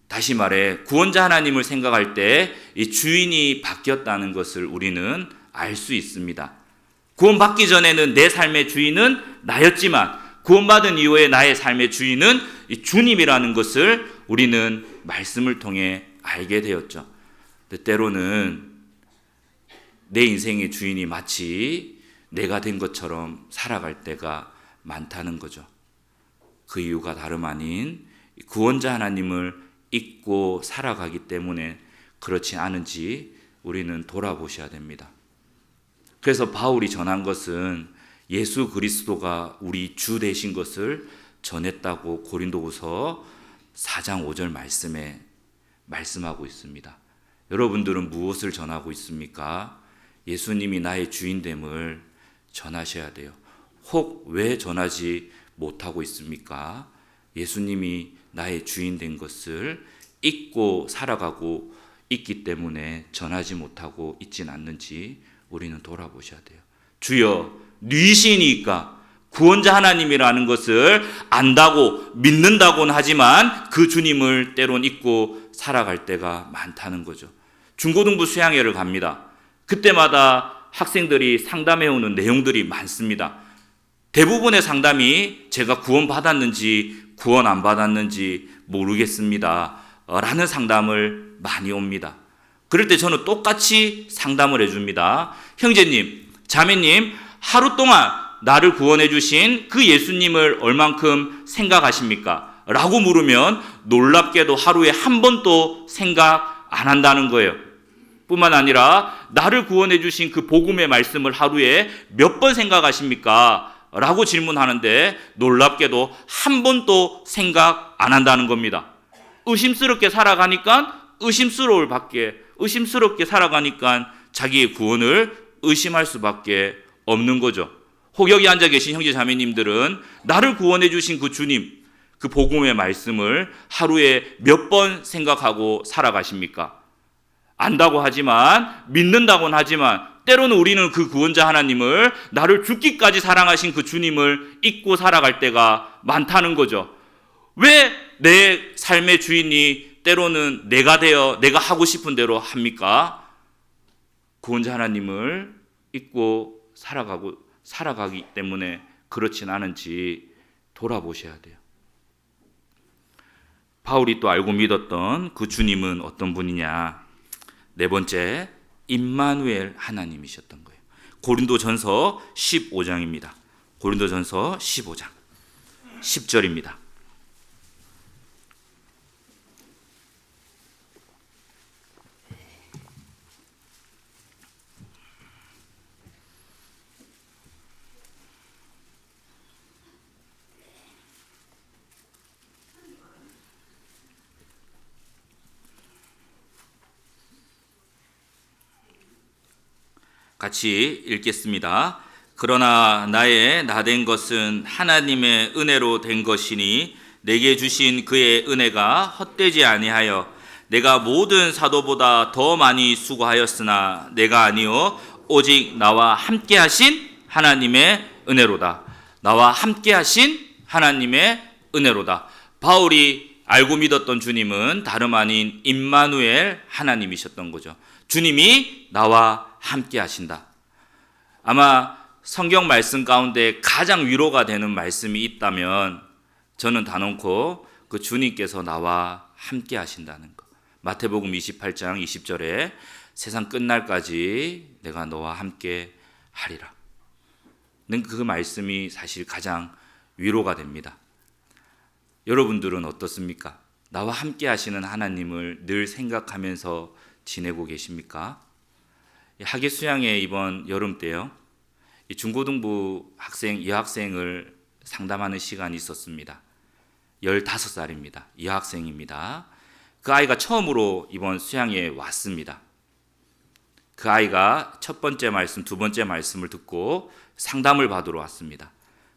[SPEAKER 2] 다시 말해 구원자 하나님을 생각할 때 이 주인이 바뀌었다는 것을 우리는 알 수 있습니다. 구원받기 전에는 내 삶의 주인은 나였지만 구원받은 이후에 나의 삶의 주인은 이 주님이라는 것을 우리는 말씀을 통해 알게 되었죠. 때로는 내 인생의 주인이 마치 내가 된 것처럼 살아갈 때가 많다는 거죠. 그 이유가 다름 아닌 구원자 하나님을 잊고 살아가기 때문에 그렇지 않은지 우리는 돌아보셔야 됩니다. 그래서 바울이 전한 것은 예수 그리스도가 우리 주 되신 것을 전했다고 고린도후서 4장 5절 말씀에 말씀하고 있습니다. 여러분들은 무엇을 전하고 있습니까? 예수님이 나의 주인됨을 전하셔야 돼요. 혹 왜 전하지 못하고 있습니까? 예수님이 나의 주인 된 것을 잊고 살아가고 있기 때문에 전하지 못하고 있진 않는지 우리는 돌아보셔야 돼요. 주여 뉘시니까 구원자 하나님이라는 것을 안다고 믿는다고는 하지만 그 주님을 때론 잊고 살아갈 때가 많다는 거죠. 중고등부 수양회를 갑니다. 그때마다 학생들이 상담해오는 내용들이 많습니다. 대부분의 상담이 제가 구원 받았는지 구원 안 받았는지 모르겠습니다 라는 상담을 많이 옵니다. 그럴 때 저는 똑같이 상담을 해줍니다. 형제님, 자매님, 하루 동안 나를 구원해 주신 그 예수님을 얼만큼 생각하십니까? 라고 물으면 놀랍게도 하루에 한 번도 생각 안 한다는 거예요. 뿐만 아니라 나를 구원해 주신 그 복음의 말씀을 하루에 몇 번 생각하십니까? 라고 질문하는데 놀랍게도 한 번도 생각 안 한다는 겁니다. 의심스럽게 살아가니까 의심스럽게 살아가니까 자기의 구원을 의심할 수밖에 없는 거죠. 혹 여기 앉아 계신 형제 자매님들은 나를 구원해 주신 그 주님, 그 복음의 말씀을 하루에 몇 번 생각하고 살아가십니까? 안다고 하지만, 믿는다고는 하지만 때로는 우리는 그 구원자 하나님을, 나를 죽기까지 사랑하신 그 주님을 잊고 살아갈 때가 많다는 거죠. 왜 내 삶의 주인이 때로는 내가 되어 내가 하고 싶은 대로 합니까? 구원자 하나님을 잊고 살아가기 때문에 그렇진 않은지 돌아보셔야 돼요. 바울이 또 알고 믿었던 그 주님은 어떤 분이냐? 네 번째, 임마누엘 하나님이셨던 거예요. 고린도전서 15장입니다. 고린도전서 15장 10절입니다. 같이 읽겠습니다. 그러나 나의 나된 것은 하나님의 은혜로 된 것이니 내게 주신 그의 은혜가 헛되지 아니하여 내가 모든 사도보다 더 많이 수고하였으나 내가 아니요 오직 나와 함께 하신 하나님의 은혜로다. 나와 함께 하신 하나님의 은혜로다. 바울이 알고 믿었던 주님은 다름 아닌 임마누엘 하나님이셨던 거죠. 주님이 나와 함께 하신다. 아마 성경 말씀 가운데 가장 위로가 되는 말씀이 있다면 저는 단언코 그 주님께서 나와 함께 하신다는 것. 마태복음 28장 20절에 세상 끝날까지 내가 너와 함께 하리라. 그 말씀이 사실 가장 위로가 됩니다. 여러분들은 어떻습니까? 나와 함께 하시는 하나님을 늘 생각하면서 지내고 계십니까? 학예 수양회 이번 여름 때요, 중고등부 여학생을 상담하는 시간이 있었습니다. 15살입니다. 여학생입니다. 그 아이가 처음으로 이번 수양회에 왔습니다. 그 아이가 첫 번째 말씀, 두 번째 말씀을 듣고 상담을 받으러 왔습니다.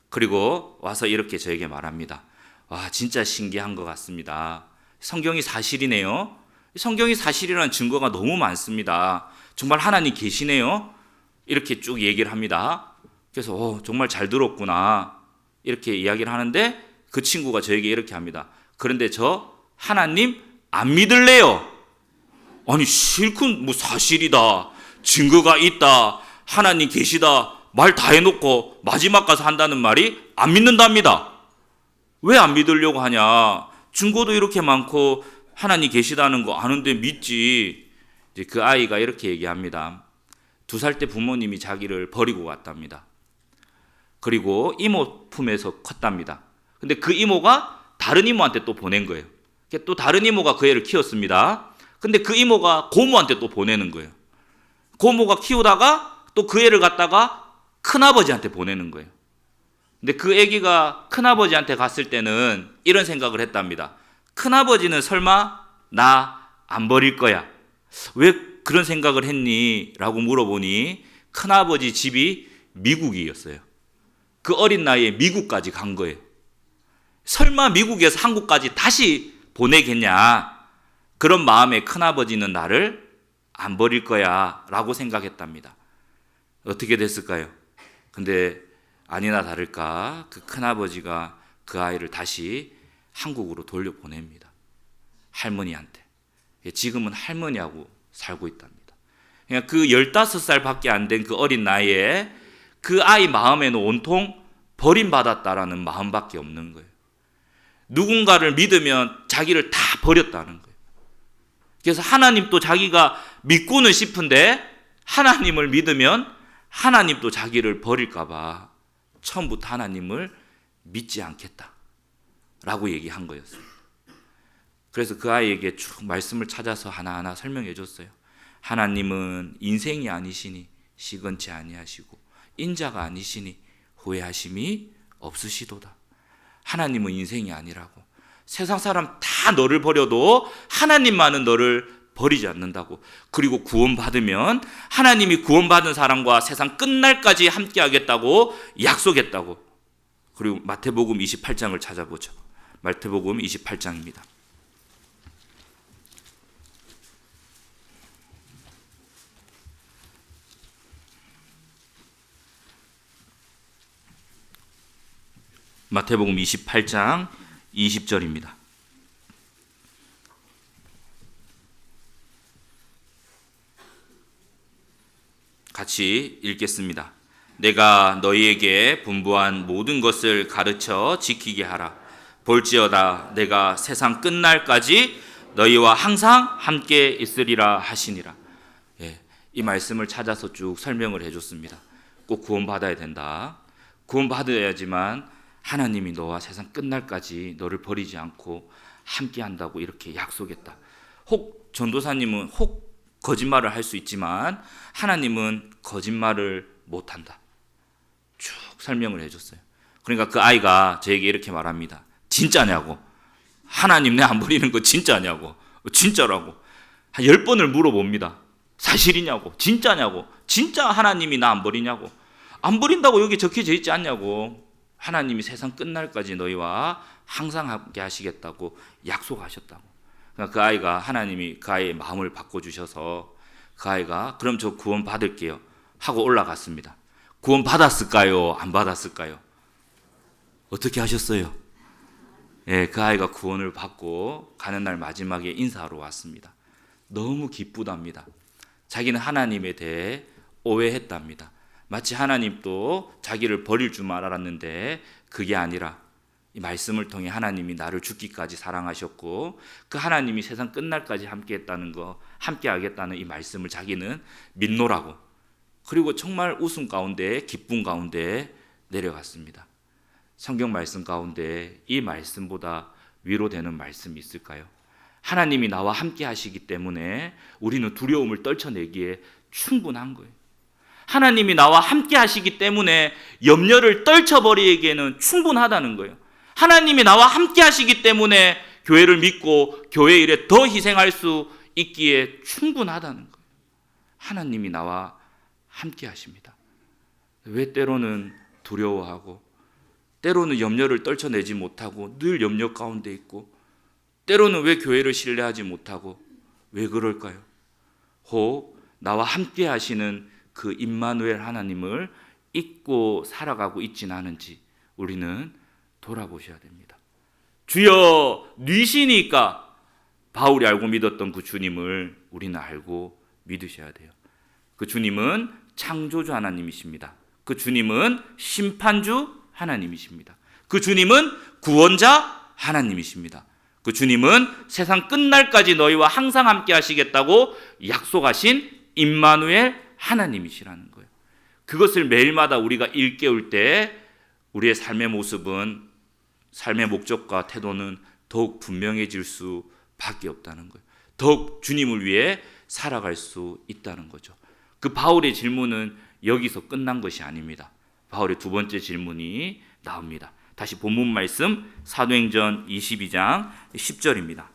[SPEAKER 2] 그리고 와서 이렇게 저에게 말합니다. 와, 진짜 신기한 것 같습니다. 성경이 사실이네요. 성경이 사실이라는 증거가 너무 많습니다. 정말 하나님 계시네요. 이렇게 쭉 얘기를 합니다. 그래서 정말 잘 들었구나 이렇게 이야기를 하는데 그 친구가 저에게 이렇게 합니다. 그런데 저 하나님 안 믿을래요. 아니 실컷 뭐 사실이다, 증거가 있다, 하나님 계시다 말 다 해놓고 마지막 가서 한다는 말이 안 믿는답니다. 왜 안 믿으려고 하냐? 증거도 이렇게 많고 하나님 계시다는 거 아는데 믿지. 이제 그 아이가 이렇게 얘기합니다. 2살 때 부모님이 자기를 버리고 갔답니다. 그리고 이모 품에서 컸답니다. 근데 그 이모가 다른 이모한테 또 보낸 거예요. 또 다른 이모가 그 애를 키웠습니다. 근데 그 이모가 고모한테 또 보내는 거예요. 고모가 키우다가 또 그 애를 갖다가 큰아버지한테 보내는 거예요. 근데 그 애기가 큰아버지한테 갔을 때는 이런 생각을 했답니다. 큰아버지는 설마 나 안 버릴 거야. 왜 그런 생각을 했니? 라고 물어보니 큰아버지 집이 미국이었어요. 그 어린 나이에 미국까지 간 거예요. 설마 미국에서 한국까지 다시 보내겠냐? 그런 마음에 큰아버지는 나를 안 버릴 거야 라고 생각했답니다. 어떻게 됐을까요? 근데 아니나 다를까 그 큰아버지가 그 아이를 다시 한국으로 돌려보냅니다. 할머니한테. 지금은 할머니하고 살고 있답니다. 그러니까 그 15살밖에 안 된 그 어린 나이에 그 아이 마음에는 온통 버림받았다라는 마음밖에 없는 거예요. 누군가를 믿으면 자기를 다 버렸다는 거예요. 그래서 하나님도 자기가 믿고는 싶은데 하나님을 믿으면 하나님도 자기를 버릴까 봐 처음부터 하나님을 믿지 않겠다라고 얘기한 거였어요. 그래서 그 아이에게 쭉 말씀을 찾아서 하나하나 설명해 줬어요. 하나님은 인생이 아니시니 시건치 아니하시고 인자가 아니시니 후회하심이 없으시도다. 하나님은 인생이 아니라고. 세상 사람 다 너를 버려도 하나님만은 너를 버리지 않는다고. 그리고 구원받으면 하나님이 구원받은 사람과 세상 끝날까지 함께 하겠다고 약속했다고. 그리고 마태복음 28장을 찾아보죠. 마태복음 28장입니다. 마태복음 28장 20절입니다. 같이 읽겠습니다. 내가 너희에게 분부한 모든 것을 가르쳐 지키게 하라. 볼지어다 내가 세상 끝날까지 너희와 항상 함께 있으리라 하시니라. 이 말씀을 찾아서 쭉 설명을 해줬습니다. 꼭 구원받아야 된다. 구원받아야지만 하나님이 너와 세상 끝날까지 너를 버리지 않고 함께 한다고 이렇게 약속했다. 혹 전도사님은 혹 거짓말을 할 수 있지만 하나님은 거짓말을 못한다. 쭉 설명을 해줬어요. 그러니까 그 아이가 저에게 이렇게 말합니다. 진짜냐고. 하나님 내 안 버리는 거 진짜냐고. 진짜라고. 한 10번을 물어봅니다. 사실이냐고. 진짜냐고. 진짜 하나님이 나 안 버리냐고. 안 버린다고 여기 적혀져 있지 않냐고. 하나님이 세상 끝날까지 너희와 항상 함께 하시겠다고 약속하셨다고. 그러니까 그 아이가 하나님이 그 아이의 마음을 바꿔주셔서 그 아이가 그럼 저 구원 받을게요 하고 올라갔습니다. 구원 받았을까요? 안 받았을까요? 어떻게 하셨어요? 그 아이가 구원을 받고 가는 날 마지막에 인사하러 왔습니다. 너무 기쁘답니다. 자기는 하나님에 대해 오해했답니다. 마치 하나님도 자기를 버릴 줄만 알았는데 그게 아니라 이 말씀을 통해 하나님이 나를 죽기까지 사랑하셨고 그 하나님이 세상 끝날까지 함께했다는 거, 함께하겠다는 이 말씀을 자기는 믿노라고. 그리고 정말 웃음 가운데 기쁨 가운데 내려갔습니다. 성경 말씀 가운데 이 말씀보다 위로되는 말씀이 있을까요? 하나님이 나와 함께 하시기 때문에 우리는 두려움을 떨쳐내기에 충분한 거예요. 하나님이 나와 함께 하시기 때문에 염려를 떨쳐버리기에는 충분하다는 거예요. 하나님이 나와 함께 하시기 때문에 교회를 믿고 교회 일에 더 희생할 수 있기에 충분하다는 거예요. 하나님이 나와 함께 하십니다. 왜 때로는 두려워하고 때로는 염려를 떨쳐내지 못하고 늘 염려 가운데 있고 때로는 왜 교회를 신뢰하지 못하고 왜 그럴까요? 혹 나와 함께 하시는 그 임마누엘 하나님을 잊고 살아가고 있지는 않은지 우리는 돌아보셔야 됩니다. 주여 뉘시니까 바울이 알고 믿었던 그 주님을 우리는 알고 믿으셔야 돼요. 그 주님은 창조주 하나님이십니다. 그 주님은 심판주 하나님이십니다. 그 주님은 구원자 하나님이십니다. 그 주님은 세상 끝날까지 너희와 항상 함께 하시겠다고 약속하신 임마누엘 하나님이시라는 거예요. 그것을 매일마다 우리가 일깨울 때 우리의 삶의 모습은, 삶의 목적과 태도는 더욱 분명해질 수밖에 없다는 거예요. 더욱 주님을 위해 살아갈 수 있다는 거죠. 그 바울의 질문은 여기서 끝난 것이 아닙니다. 바울의 두 번째 질문이 나옵니다. 다시 본문 말씀 사도행전 22장 10절입니다.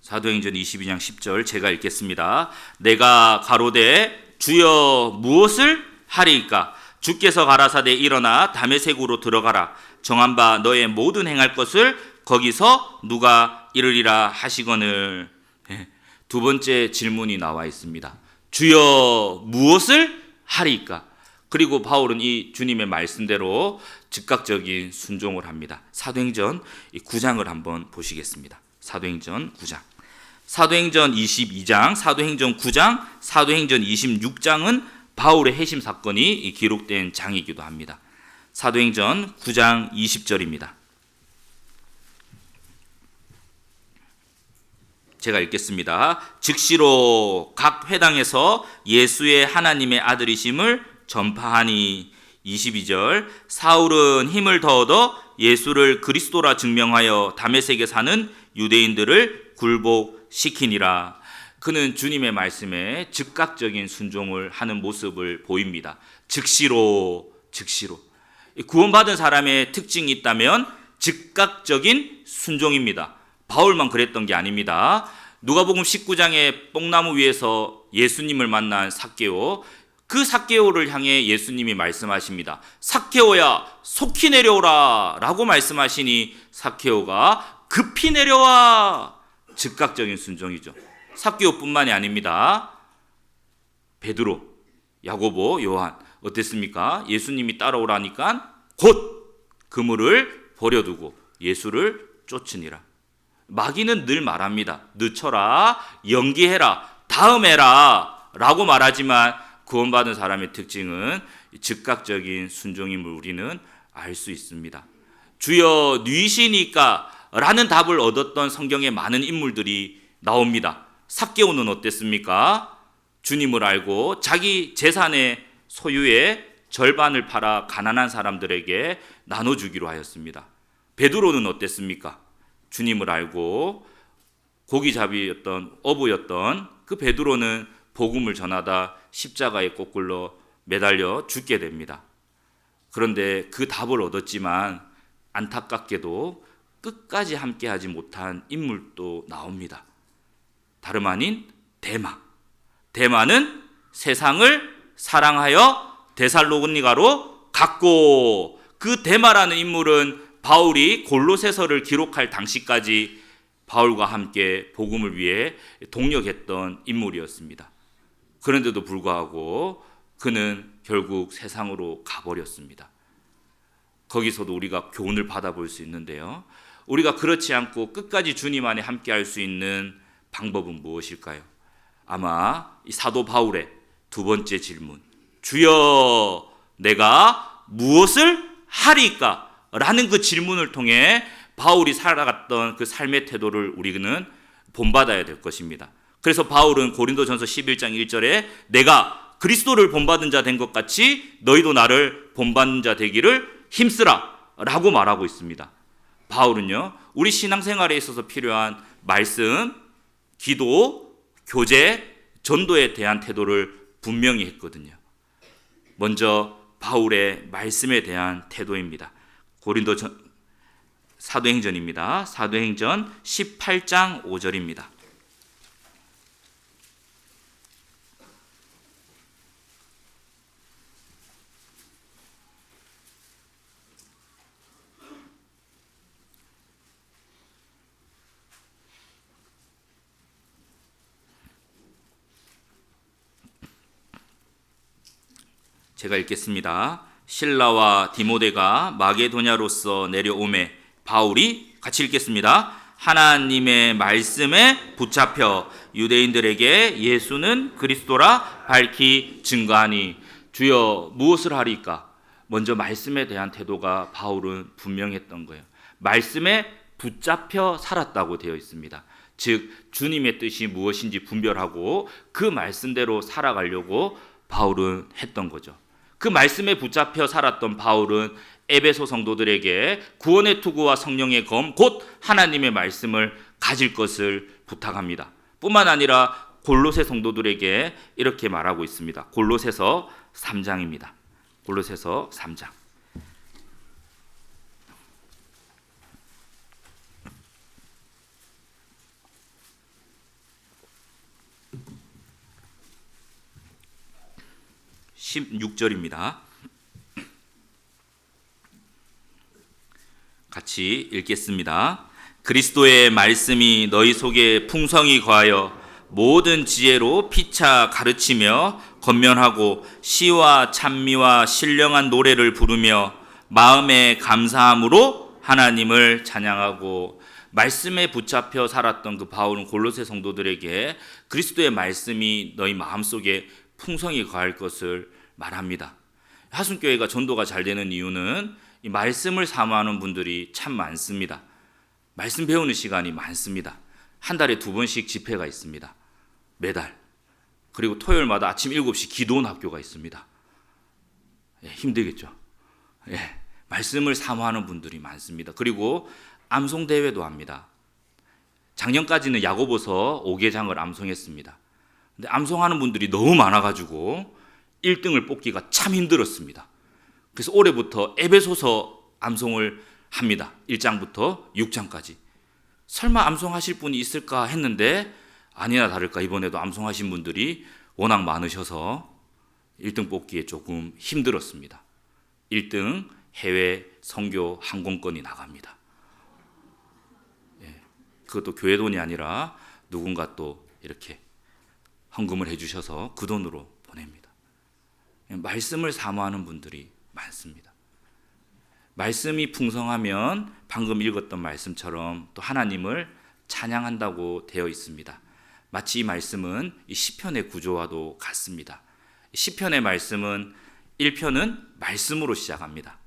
[SPEAKER 2] 사도행전 22장 10절 제가 읽겠습니다. 내가 가로되 주여 무엇을 하리이까? 주께서 가라사대 일어나 다메섹으로 들어가라. 정한 바 너의 모든 행할 것을 거기서 누가 이르리라 하시거늘. 두 번째 질문이 나와 있습니다. 주여 무엇을 하리이까? 그리고 바울은 이 주님의 말씀대로 즉각적인 순종을 합니다. 사도행전 9장을 한번 보시겠습니다. 사도행전 9장. 사도행전 22장, 사도행전 9장, 사도행전 26장은 바울의 회심 사건이 기록된 장이기도 합니다. 사도행전 9장 20절입니다. 제가 읽겠습니다. 즉시로 각 회당에서 예수의 하나님의 아들이심을 전파하니. 22절 사울은 힘을 더 얻어 예수를 그리스도라 증명하여 다메섹에 사는 유대인들을 굴복시키니라. 그는 주님의 말씀에 즉각적인 순종을 하는 모습을 보입니다. 즉시로. 구원받은 사람의 특징이 있다면 즉각적인 순종입니다. 바울만 그랬던 게 아닙니다. 누가복음 19장의 뽕나무 위에서 예수님을 만난 삭개오, 그 삭개오를 향해 예수님이 말씀하십니다. 삭개오야, 속히 내려오라 라고 말씀하시니 삭개오가 급히 내려와. 즉각적인 순종이죠. 삭개오뿐만이 아닙니다. 베드로, 야고보, 요한 어땠습니까? 예수님이 따라오라니까 곧 그물을 버려두고 예수를 쫓으니라. 마귀는 늘 말합니다. 늦춰라, 연기해라, 다음 해라 라고 말하지만 구원받은 사람의 특징은 즉각적인 순종임을 우리는 알 수 있습니다. 주여 누이시니까 라는 답을 얻었던 성경의 많은 인물들이 나옵니다. 삭개오는 어땠습니까? 주님을 알고 자기 재산의 소유의 절반을 팔아 가난한 사람들에게 나눠주기로 하였습니다. 베드로는 어땠습니까? 주님을 알고 고기잡이였던 어부였던 그 베드로는 복음을 전하다 십자가에 거꾸로 매달려 죽게 됩니다. 그런데 그 답을 얻었지만 안타깝게도 끝까지 함께하지 못한 인물도 나옵니다. 다름 아닌 데마. 데마는 세상을 사랑하여 데살로니가로 갔고, 그 데마라는 인물은 바울이 골로새서를 기록할 당시까지 바울과 함께 복음을 위해 동력했던 인물이었습니다. 그런데도 불구하고 그는 결국 세상으로 가버렸습니다. 거기서도 우리가 교훈을 받아볼 수 있는데요. 우리가 그렇지 않고 끝까지 주님 안에 함께할 수 있는 방법은 무엇일까요? 아마 이 사도 바울의 두 번째 질문, 주여 내가 무엇을 하리까? 라는 그 질문을 통해 바울이 살아갔던 그 삶의 태도를 우리는 본받아야 될 것입니다. 그래서 바울은 고린도전서 11장 1절에 내가 그리스도를 본받은 자 된 것 같이 너희도 나를 본받는 자 되기를 힘쓰라 라고 말하고 있습니다. 바울은요, 우리 신앙생활에 있어서 필요한 말씀, 기도, 교제, 전도에 대한 태도를 분명히 했거든요. 먼저 바울의 말씀에 대한 태도입니다. 사도행전입니다. 사도행전 18장 5절입니다. 제가 읽겠습니다. 실라와 디모데가 마게도냐로서 내려오매 바울이, 같이 읽겠습니다. 하나님의 말씀에 붙잡혀 유대인들에게 예수는 그리스도라 밝히 증거하니 주여 무엇을 하리까? 먼저 말씀에 대한 태도가 바울은 분명했던 거예요. 말씀에 붙잡혀 살았다고 되어 있습니다. 즉 주님의 뜻이 무엇인지 분별하고 그 말씀대로 살아가려고 바울은 했던 거죠. 그 말씀에 붙잡혀 살았던 바울은 에베소 성도들에게 구원의 투구와 성령의 검, 곧 하나님의 말씀을 가질 것을 부탁합니다. 뿐만 아니라 골로새 성도들에게 이렇게 말하고 있습니다. 골로새서 3장입니다. 골로새서 3장. (16절입니다) 같이 읽겠습니다. 그리스도의 말씀이 너희 속에 풍성히 거하여 모든 지혜로 피차 가르치며 권면하고 시와 찬미와 신령한 노래를 부르며 마음에 감사함으로 하나님을 찬양하고. 말씀에 붙잡혀 살았던 그 바울은 골로새 성도들에게 그리스도의 말씀이 너희 마음속에 풍성히 거할 것을 말합니다. 하순교회가 전도가 잘 되는 이유는 이 말씀을 사모하는 분들이 참 많습니다. 말씀 배우는 시간이 많습니다. 한 달에 2번씩 집회가 있습니다. 매달. 그리고 토요일마다 아침 7시 기도원 학교가 있습니다. 힘들겠죠. 말씀을 사모하는 분들이 많습니다. 그리고 암송대회도 합니다. 작년까지는 야고보서 5개장을 암송했습니다. 근데 암송하는 분들이 너무 많아가지고 1등을 뽑기가 참 힘들었습니다. 그래서 올해부터 에베소서 암송을 합니다. 1장부터 6장까지. 설마 암송하실 분이 있을까 했는데 아니나 다를까 이번에도 암송하신 분들이 워낙 많으셔서 1등 뽑기에 조금 힘들었습니다. 1등 해외 선교 항공권이 나갑니다. 그것도 교회 돈이 아니라 누군가 또 이렇게 헌금을 해주셔서 그 돈으로 보냅니다. 말씀을 사모하는 분들이 많습니다. 말씀이 풍성하면 방금 읽었던 말씀처럼 또 하나님을 찬양한다고 되어 있습니다. 마치 이 말씀은 이 시편의 구조와도 같습니다. 시편의 말씀은 1편은 말씀으로 시작합니다.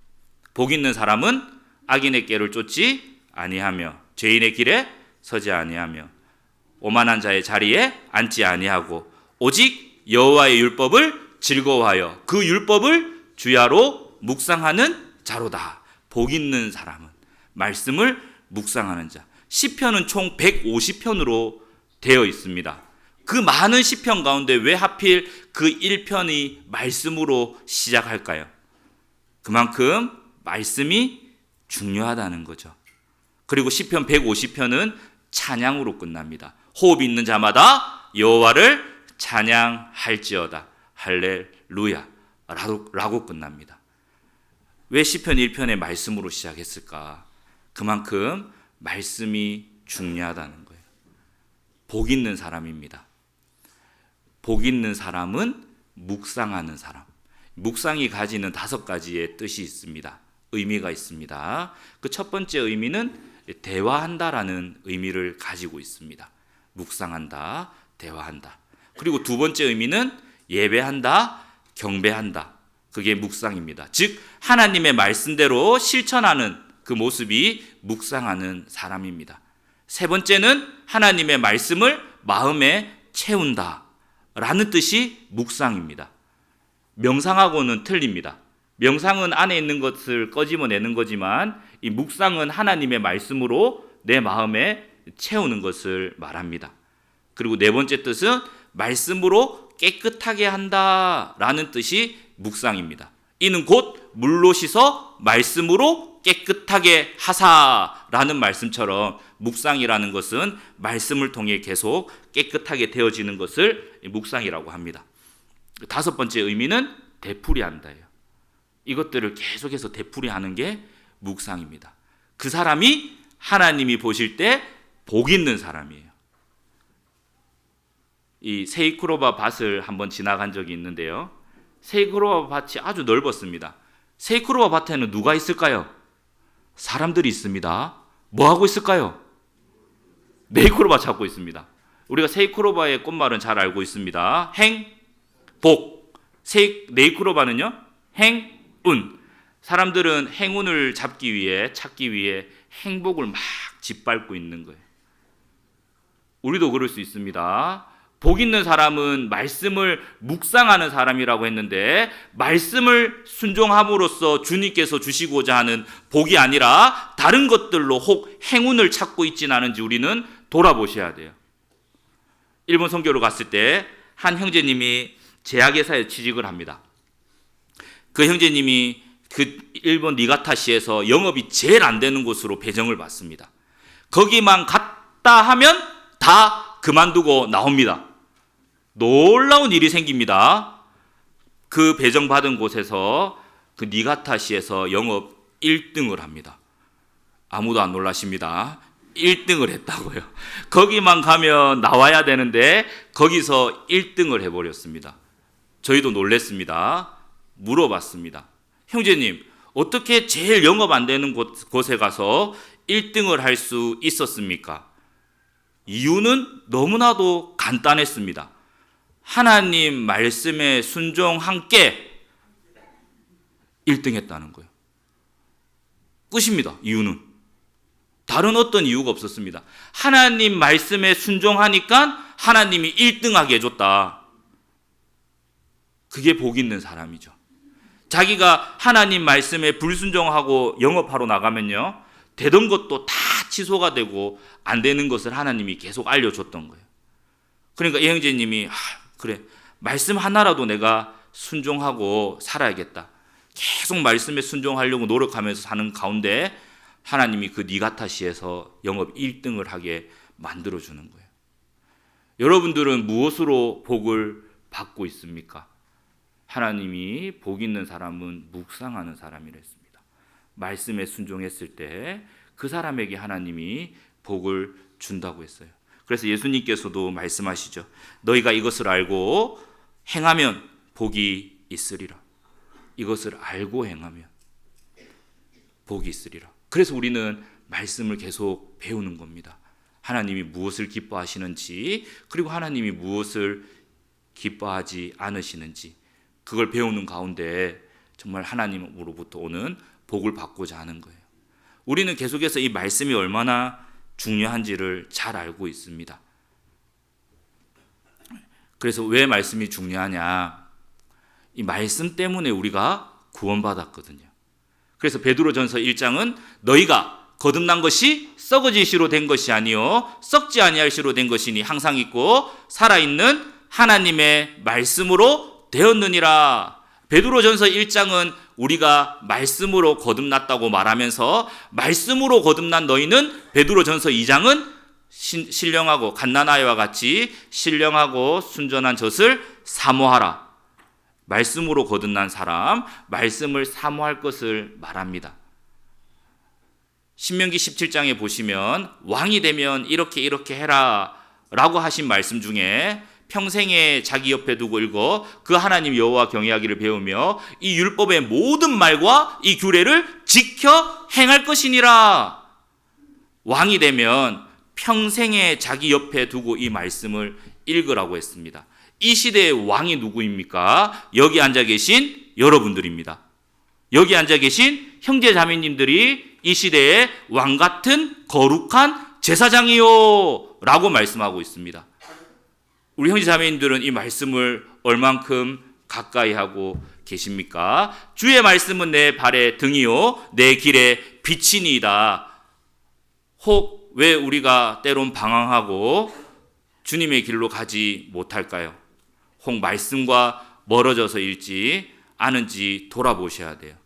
[SPEAKER 2] 복 있는 사람은 악인의 꾀를 쫓지 아니하며 죄인의 길에 서지 아니하며 오만한 자의 자리에 앉지 아니하고 오직 여호와의 율법을 즐거워하여 그 율법을 주야로 묵상하는 자로다. 복 있는 사람은 말씀을 묵상하는 자. 시편은 총 150편으로 되어 있습니다. 그 많은 시편 가운데 왜 하필 그 1편이 말씀으로 시작할까요? 그만큼 말씀이 중요하다는 거죠. 그리고 시편 150편은 찬양으로 끝납니다. 호흡 있는 자마다 여호와를 찬양할지어다. 할렐루야 라고 끝납니다. 왜 시편 1편의 말씀으로 시작했을까? 그만큼 말씀이 중요하다는 거예요. 복 있는 사람입니다. 복 있는 사람은 묵상하는 사람. 묵상이 가지는 5가지의 뜻이 있습니다. 의미가 있습니다. 그 첫 번째 의미는 대화한다라는 의미를 가지고 있습니다. 묵상한다, 대화한다. 그리고 두 번째 의미는 예배한다, 경배한다. 그게 묵상입니다. 즉 하나님의 말씀대로 실천하는 그 모습이 묵상하는 사람입니다. 세 번째는 하나님의 말씀을 마음에 채운다 라는 뜻이 묵상입니다. 명상하고는 틀립니다. 명상은 안에 있는 것을 꺼집어내는 거지만 이 묵상은 하나님의 말씀으로 내 마음에 채우는 것을 말합니다. 그리고 네 번째 뜻은 말씀으로 깨끗하게 한다라는 뜻이 묵상입니다. 이는 곧 물로 씻어 말씀으로 깨끗하게 하사라는 말씀처럼 묵상이라는 것은 말씀을 통해 계속 깨끗하게 되어지는 것을 묵상이라고 합니다. 5번째 의미는 되풀이한다예요. 이것들을 계속해서 되풀이하는 게 묵상입니다. 그 사람이 하나님이 보실 때 복 있는 사람이에요. 이 세이크로바 밭을 한번 지나간 적이 있는데요. 세이크로바 밭이 아주 넓었습니다. 세이크로바 밭에는 누가 있을까요? 사람들이 있습니다. 뭐 하고 있을까요? 네이크로바 찾고 있습니다. 우리가 세이크로바의 꽃말은 잘 알고 있습니다. 행, 복. 네이크로바는요? 행, 운. 사람들은 행운을 찾기 위해 행복을 막 짓밟고 있는 거예요. 우리도 그럴 수 있습니다. 복 있는 사람은 말씀을 묵상하는 사람이라고 했는데 말씀을 순종함으로써 주님께서 주시고자 하는 복이 아니라 다른 것들로 혹 행운을 찾고 있지는 않은지 우리는 돌아보셔야 돼요. 일본 선교로 갔을 때 한 형제님이 제약회사에 취직을 합니다. 그 형제님이 그 일본 니가타시에서 영업이 제일 안 되는 곳으로 배정을 받습니다. 거기만 갔다 하면 다 그만두고 나옵니다. 놀라운 일이 생깁니다. 그 배정받은 곳에서 그 니가타시에서 영업 1등을 합니다. 아무도 안 놀라십니다. 1등을 했다고요. 거기만 가면 나와야 되는데 거기서 1등을 해버렸습니다. 저희도 놀랬습니다. 물어봤습니다. 형제님, 어떻게 제일 영업 안 되는 곳에 가서 1등을 할 수 있었습니까? 이유는 너무나도 간단했습니다. 하나님 말씀에 순종한 게 1등 했다는 거예요. 끝입니다. 이유는. 다른 어떤 이유가 없었습니다. 하나님 말씀에 순종하니까 하나님이 1등하게 해줬다. 그게 복 있는 사람이죠. 자기가 하나님 말씀에 불순종하고 영업하러 나가면요, 되던 것도 다 취소가 되고 안 되는 것을 하나님이 계속 알려줬던 거예요. 그러니까 이 형제님이 그래, 말씀 하나라도 내가 순종하고 살아야겠다. 계속 말씀에 순종하려고 노력하면서 사는 가운데 하나님이 그 니가타시에서 영업 1등을 하게 만들어주는 거예요. 여러분들은 무엇으로 복을 받고 있습니까? 하나님이 복 있는 사람은 묵상하는 사람이라 했습니다. 말씀에 순종했을 때 그 사람에게 하나님이 복을 준다고 했어요. 그래서 예수님께서도 말씀하시죠. 너희가 이것을 알고 행하면 복이 있으리라. 이것을 알고 행하면 복이 있으리라. 그래서 우리는 말씀을 계속 배우는 겁니다. 하나님이 무엇을 기뻐하시는지, 그리고 하나님이 무엇을 기뻐하지 않으시는지, 그걸 배우는 가운데 정말 하나님으로부터 오는 복을 받고자 하는 거예요. 우리는 계속해서 이 말씀이 얼마나 중요한지를 잘 알고 있습니다. 그래서 왜 말씀이 중요하냐? 이 말씀 때문에 우리가 구원받았거든요. 그래서 베드로전서 1장은 너희가 거듭난 것이 썩어질 시로 된 것이 아니요 썩지 아니할 시로 된 것이니 항상 있고 살아있는 하나님의 말씀으로 되었느니라. 베드로전서 1장은 우리가 말씀으로 거듭났다고 말하면서 말씀으로 거듭난 너희는 베드로전서 2장은 신령하고 갓난아이와 같이 신령하고 순전한 젖을 사모하라. 말씀으로 거듭난 사람, 말씀을 사모할 것을 말합니다. 신명기 17장에 보시면 왕이 되면 이렇게 해라 라고 하신 말씀 중에 평생에 자기 옆에 두고 읽어 그 하나님 여호와 경외하기를 배우며 이 율법의 모든 말과 이 규례를 지켜 행할 것이니라. 왕이 되면 평생에 자기 옆에 두고 이 말씀을 읽으라고 했습니다. 이 시대의 왕이 누구입니까? 여기 앉아 계신 여러분들입니다. 여기 앉아 계신 형제 자매님들이 이 시대의 왕 같은 거룩한 제사장이요 라고 말씀하고 있습니다. 우리 형제 자매님들은 이 말씀을 얼만큼 가까이 하고 계십니까? 주의 말씀은 내 발의 등이요 내 길의 빛이니이다. 혹 왜 우리가 때론 방황하고 주님의 길로 가지 못할까요? 혹 말씀과 멀어져서일지 아는지 돌아보셔야 돼요.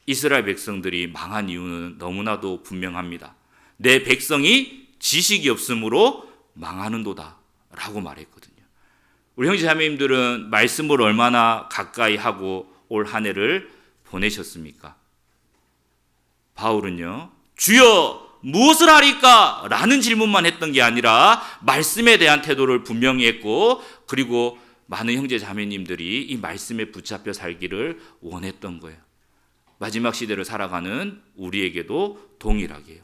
[SPEAKER 2] 이스라엘 백성들이 망한 이유는 너무나도 분명합니다. 내 백성이 지식이 없으므로 망하는도다 라고 말했거든요. 우리 형제 자매님들은 말씀을 얼마나 가까이 하고 올 한 해를 보내셨습니까? 바울은요, 주여 무엇을 하리까? 라는 질문만 했던 게 아니라 말씀에 대한 태도를 분명히 했고, 그리고 많은 형제 자매님들이 이 말씀에 붙잡혀 살기를 원했던 거예요. 마지막 시대를 살아가는 우리에게도 동일하게요.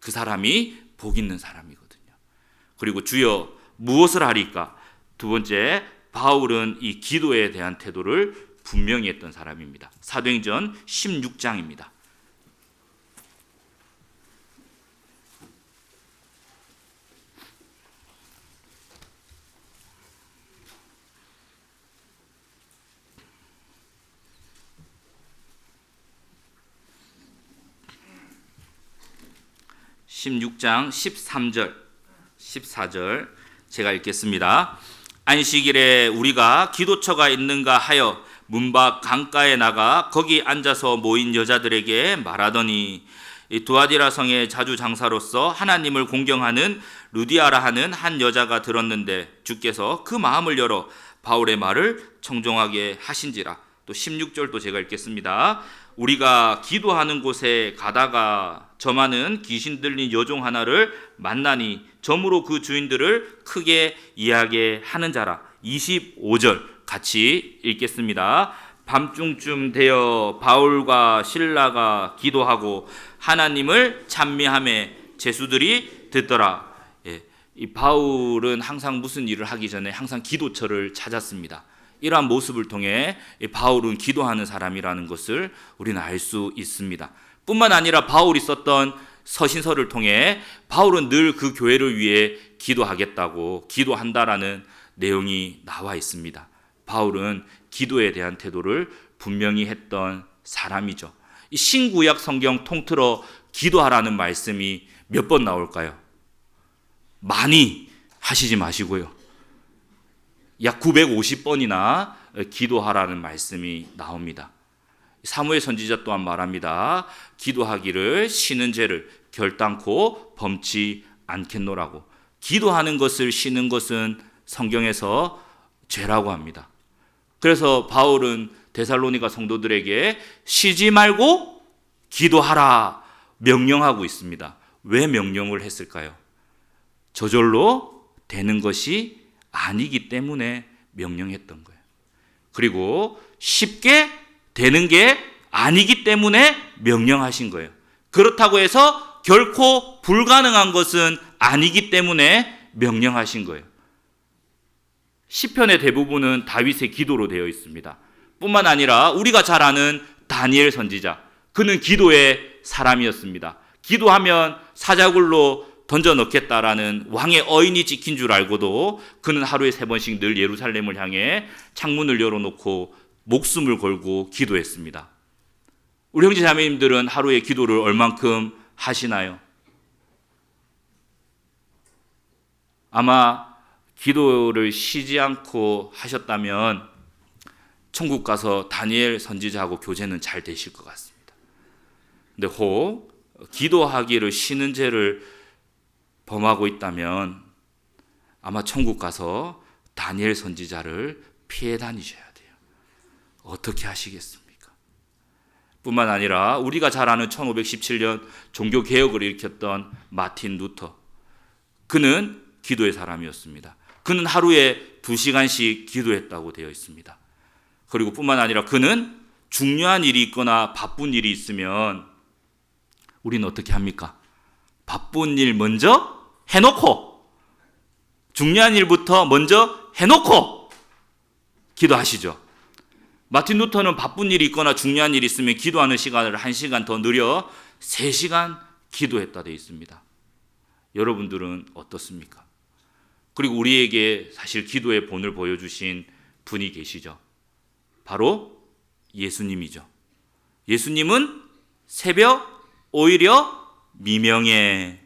[SPEAKER 2] 그 사람이 복 있는 사람이거든요. 그리고 주여 무엇을 하리까? 두 번째, 바울은 이 기도에 대한 태도를 분명히 했던 사람입니다. 사도행전 16장입니다. 16장 13절, 14절 제가 읽겠습니다. 안식일에 우리가 기도처가 있는가 하여 문 밖 강가에 나가 거기 앉아서 모인 여자들에게 말하더니 두아디라 성의 자주 장사로서 하나님을 공경하는 루디아라 하는 한 여자가 들었는데 주께서 그 마음을 열어 바울의 말을 청종하게 하신지라. 또 16절도 제가 읽겠습니다. 우리가 기도하는 곳에 가다가 저마는 귀신 들린 여종 하나를 만나니 점으로 그 주인들을 크게 이야기하게 하는 자라. 25절 같이 읽겠습니다. 밤중쯤 되어 바울과 실라가 기도하고 하나님을 찬미하며 제수들이 듣더라. 이 바울은 항상 무슨 일을 하기 전에 항상 기도처를 찾았습니다. 이러한 모습을 통해 바울은 기도하는 사람이라는 것을 우리는 알 수 있습니다. 뿐만 아니라 바울이 썼던 서신서를 통해 바울은 늘 그 교회를 위해 기도하겠다고 기도한다라는 내용이 나와 있습니다. 바울은 기도에 대한 태도를 분명히 했던 사람이죠. 이 신구약 성경 통틀어 기도하라는 말씀이 몇 번 나올까요? 많이 하시지 마시고요. 약 950번이나 기도하라는 말씀이 나옵니다. 사무엘 선지자 또한 말합니다. 기도하기를 쉬는 죄를 결단코 범치 않겠노라고. 기도하는 것을 쉬는 것은 성경에서 죄라고 합니다. 그래서 바울은 데살로니가 성도들에게 쉬지 말고 기도하라 명령하고 있습니다. 왜 명령을 했을까요? 저절로 되는 것이 아니기 때문에 명령했던 거예요. 그리고 쉽게 되는 게 아니기 때문에 명령하신 거예요. 그렇다고 해서 결코 불가능한 것은 아니기 때문에 명령하신 거예요. 시편의 대부분은 다윗의 기도로 되어 있습니다. 뿐만 아니라 우리가 잘 아는 다니엘 선지자, 그는 기도의 사람이었습니다. 기도하면 사자굴로 던져 넣겠다라는 왕의 어인이 찍힌 줄 알고도 그는 하루에 3번씩 늘 예루살렘을 향해 창문을 열어놓고 목숨을 걸고 기도했습니다. 우리 형제 자매님들은 하루에 기도를 얼만큼 하시나요? 아마 기도를 쉬지 않고 하셨다면 천국 가서 다니엘 선지자하고 교제는 잘 되실 것 같습니다. 근데 혹 기도하기를 쉬는 죄를 범하고 있다면 아마 천국 가서 다니엘 선지자를 피해 다니셔야 돼요. 어떻게 하시겠습니까? 뿐만 아니라 우리가 잘 아는 1517년 종교개혁을 일으켰던 마틴 루터, 그는 기도의 사람이었습니다. 그는 하루에 2시간씩 기도했다고 되어 있습니다. 그리고 뿐만 아니라 그는 중요한 일이 있거나 바쁜 일이 있으면 우리는 어떻게 합니까? 바쁜 일 먼저 해놓고, 중요한 일부터 먼저 해놓고 기도하시죠. 마틴 루터는 바쁜 일이 있거나 중요한 일이 있으면 기도하는 시간을 1시간 더 늘려 3시간 기도했다 되어 있습니다. 여러분들은 어떻습니까? 그리고 우리에게 사실 기도의 본을 보여주신 분이 계시죠. 바로 예수님이죠. 예수님은 새벽, 오히려 미명에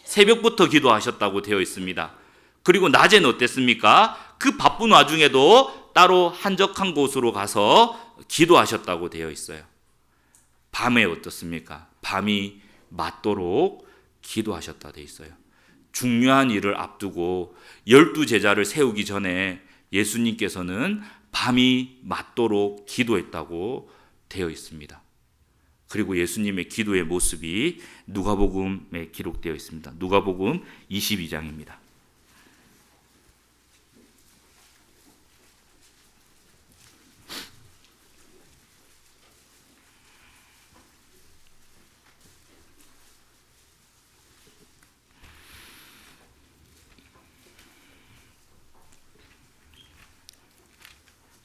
[SPEAKER 2] 새벽부터 기도하셨다고 되어 있습니다. 그리고 낮에는 어땠습니까? 그 바쁜 와중에도 따로 한적한 곳으로 가서 기도하셨다고 되어 있어요. 밤에 어떻습니까? 밤이 맞도록 기도하셨다 되어 있어요. 중요한 일을 앞두고 12제자를 세우기 전에 예수님께서는 밤이 맞도록 기도했다고 되어 있습니다. 그리고 예수님의 기도의 모습이 누가복음에 기록되어 있습니다. 누가복음 22장입니다.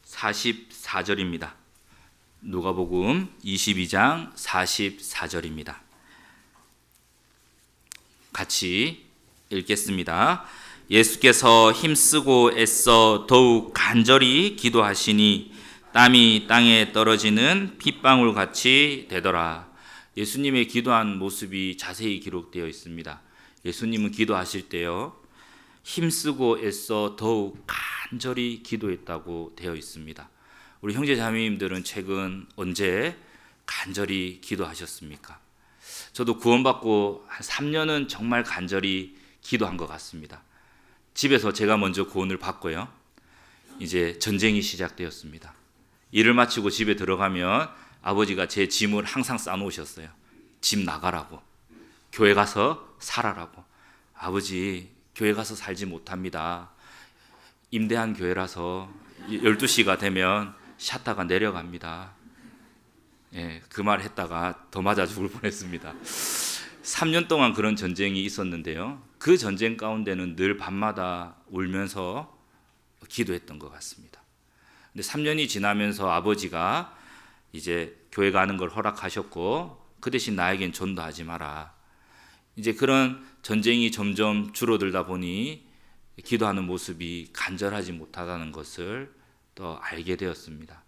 [SPEAKER 2] (44절입니다) 누가복음 22장 44절입니다. 같이 읽겠습니다. 예수께서 힘쓰고 애써 더욱 간절히 기도하시니 땀이 땅에 떨어지는 핏방울 같이 되더라. 예수님의 기도한 모습이 자세히 기록되어 있습니다. 예수님은 기도하실 때요, 힘쓰고 애써 더욱 간절히 기도했다고 되어 있습니다. 우리 형제 자매님들은 최근 언제 간절히 기도하셨습니까? 저도 구원받고 한 3년은 정말 간절히 기도한 것 같습니다. 집에서 제가 먼저 구원을 받고요, 이제 전쟁이 시작되었습니다. 일을 마치고 집에 들어가면 아버지가 제 짐을 항상 싸놓으셨어요. 집 나가라고, 교회 가서 살아라고. 아버지, 교회 가서 살지 못합니다. 임대한 교회라서 12시가 되면 샤타가 내려갑니다. 예, 그 말 했다가 더 맞아 죽을 뻔했습니다. 3년 동안 그런 전쟁이 있었는데요, 그 전쟁 가운데는 늘 밤마다 울면서 기도했던 것 같습니다. 근데 3년이 지나면서 아버지가 이제 교회 가는 걸 허락하셨고, 그 대신 나에겐 전도하지 마라. 이제 그런 전쟁이 점점 줄어들다 보니 기도하는 모습이 간절하지 못하다는 것을 또 알게 되었습니다.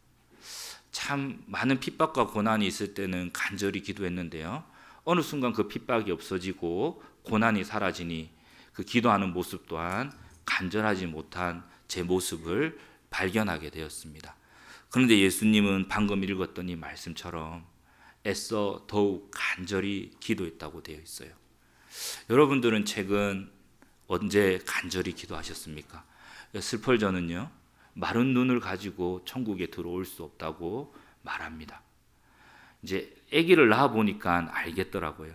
[SPEAKER 2] 참 많은 핍박과 고난이 있을 때는 간절히 기도했는데요, 어느 순간 그 핍박이 없어지고 고난이 사라지니 그 기도하는 모습 또한 간절하지 못한 제 모습을 발견하게 되었습니다. 그런데 예수님은 방금 읽었던 이 말씀처럼 애써 더욱 간절히 기도했다고 되어 있어요. 여러분들은 최근 언제 간절히 기도하셨습니까? 슬펄전은요, 마른 눈을 가지고 천국에 들어올 수 없다고 말합니다. 이제 아기를 낳아 보니까 알겠더라고요.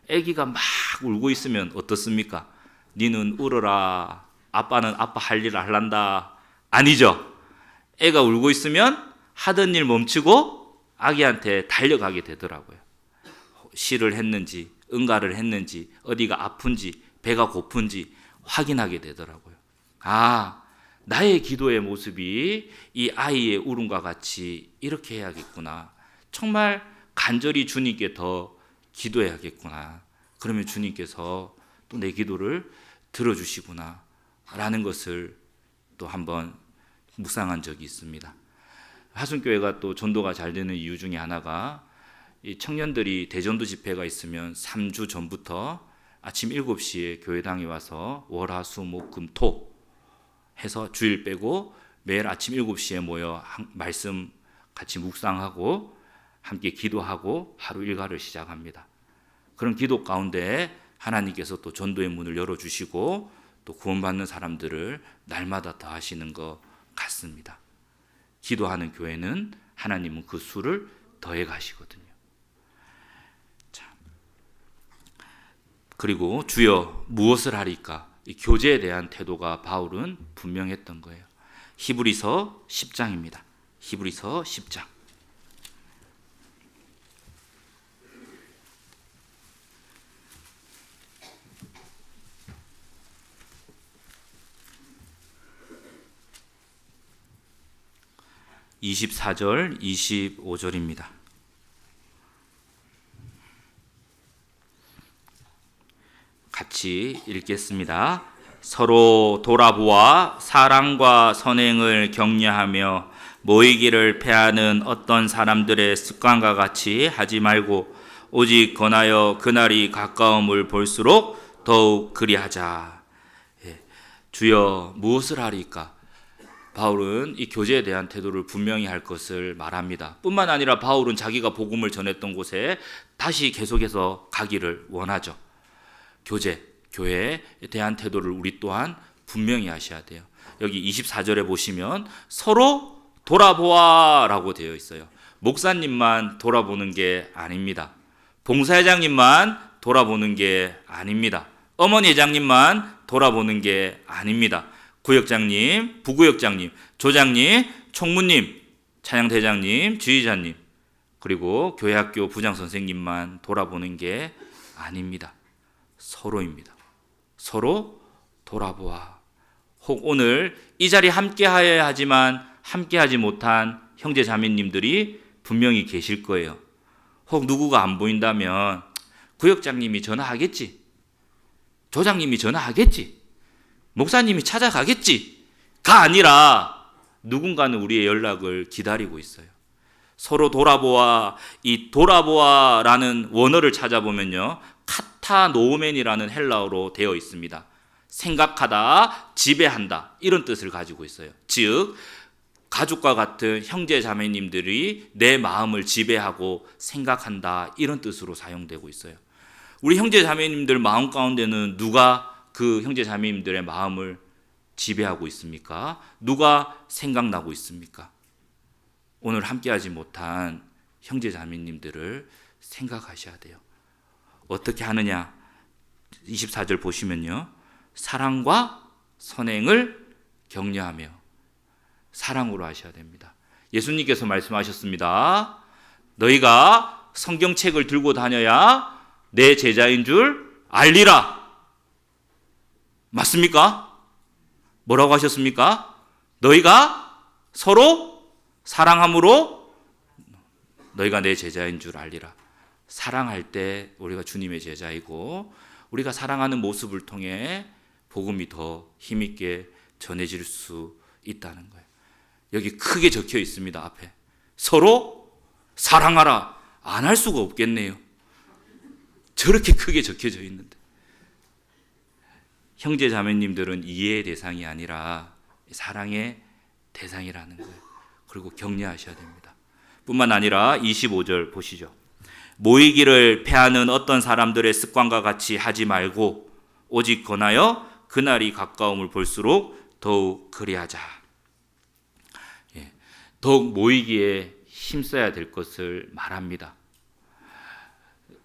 [SPEAKER 2] 아기가 막 울고 있으면 어떻습니까? 니는 울어라. 아빠는 아빠 할 일을 할란다. 아니죠. 애가 울고 있으면 하던 일 멈추고 아기한테 달려가게 되더라고요. 시를 했는지, 응가를 했는지, 어디가 아픈지, 배가 고픈지 확인하게 되더라고요. 아, 나의 기도의 모습이 이 아이의 울음과 같이 이렇게 해야겠구나. 정말 간절히 주님께 더 기도해야겠구나. 그러면 주님께서 또 내 기도를 들어주시구나 라는 것을 또 한번 묵상한 적이 있습니다. 하순교회가 또 전도가 잘 되는 이유 중에 하나가 이 청년들이 대전도 집회가 있으면 3주 전부터 아침 7시에 교회당에 와서 월, 화, 수, 목, 금, 토 해서 주일 빼고 매일 아침 7시에 모여 말씀 같이 묵상하고 함께 기도하고 하루 일과를 시작합니다. 그런 기도 가운데 하나님께서 또 전도의 문을 열어주시고 또 구원받는 사람들을 날마다 더하시는 것 같습니다. 기도하는 교회는 하나님은 그 수를 더해 가시거든요. 자, 그리고 주여 무엇을 하리까? 이 교제에 대한 태도가 바울은 분명했던 거예요. 히브리서 10장입니다. 히브리서 10장. (24절) (25절입니다) 같이 읽겠습니다. 서로 돌아보아 사랑과 선행을 격려하며 모이기를 패하는 어떤 사람들의 습관과 같이 하지 말고 오직 권하여 그날이 가까움을 볼수록 더욱 그리하자. 주여 무엇을 하리까? 바울은 이 교제에 대한 태도를 분명히 할 것을 말합니다. 뿐만 아니라 바울은 자기가 복음을 전했던 곳에 다시 계속해서 가기를 원하죠. 교회에 대한 태도를 우리 또한 분명히 하셔야 돼요. 여기 24절에 보시면 서로 돌아보아 라고 되어 있어요. 목사님만 돌아보는 게 아닙니다. 봉사회장님만 돌아보는 게 아닙니다. 어머니 회장님만 돌아보는 게 아닙니다. 구역장님, 부구역장님, 조장님, 총무님, 찬양대장님, 주의자님, 그리고 교회학교 부장선생님만 돌아보는 게 아닙니다. 서로입니다. 서로 돌아보아. 혹 오늘 이 자리에 함께하여야 하지만 함께하지 못한 형제 자매님들이 분명히 계실 거예요. 혹 누구가 안 보인다면 구역장님이 전화하겠지, 조장님이 전화하겠지, 목사님이 찾아가겠지가 아니라 누군가는 우리의 연락을 기다리고 있어요. 서로 돌아보아. 이 돌아보아라는 원어를 찾아보면요, 카타노우멘이라는 헬라어로 되어 있습니다. 생각하다, 지배한다, 이런 뜻을 가지고 있어요. 즉 가족과 같은 형제 자매님들이 내 마음을 지배하고 생각한다, 이런 뜻으로 사용되고 있어요. 우리 형제 자매님들 마음 가운데는 누가 그 형제 자매님들의 마음을 지배하고 있습니까? 누가 생각나고 있습니까? 오늘 함께하지 못한 형제 자매님들을 생각하셔야 돼요. 어떻게 하느냐? 24절 보시면요, 사랑과 선행을 격려하며, 사랑으로 하셔야 됩니다. 예수님께서 말씀하셨습니다. 너희가 성경책을 들고 다녀야 내 제자인 줄 알리라. 맞습니까? 뭐라고 하셨습니까? 너희가 서로 사랑함으로 너희가 내 제자인 줄 알리라. 사랑할 때 우리가 주님의 제자이고, 우리가 사랑하는 모습을 통해 복음이 더 힘있게 전해질 수 있다는 거예요. 여기 크게 적혀 있습니다. 앞에 서로 사랑하라. 안 할 수가 없겠네요. 저렇게 크게 적혀져 있는데. 형제 자매님들은 이해의 대상이 아니라 사랑의 대상이라는 거예요. 그리고 격려하셔야 됩니다. 뿐만 아니라 25절 보시죠. 모이기를 패하는 어떤 사람들의 습관과 같이 하지 말고 오직 권하여 그날이 가까움을 볼수록 더욱 그리하자. 더욱 모이기에 힘써야 될 것을 말합니다.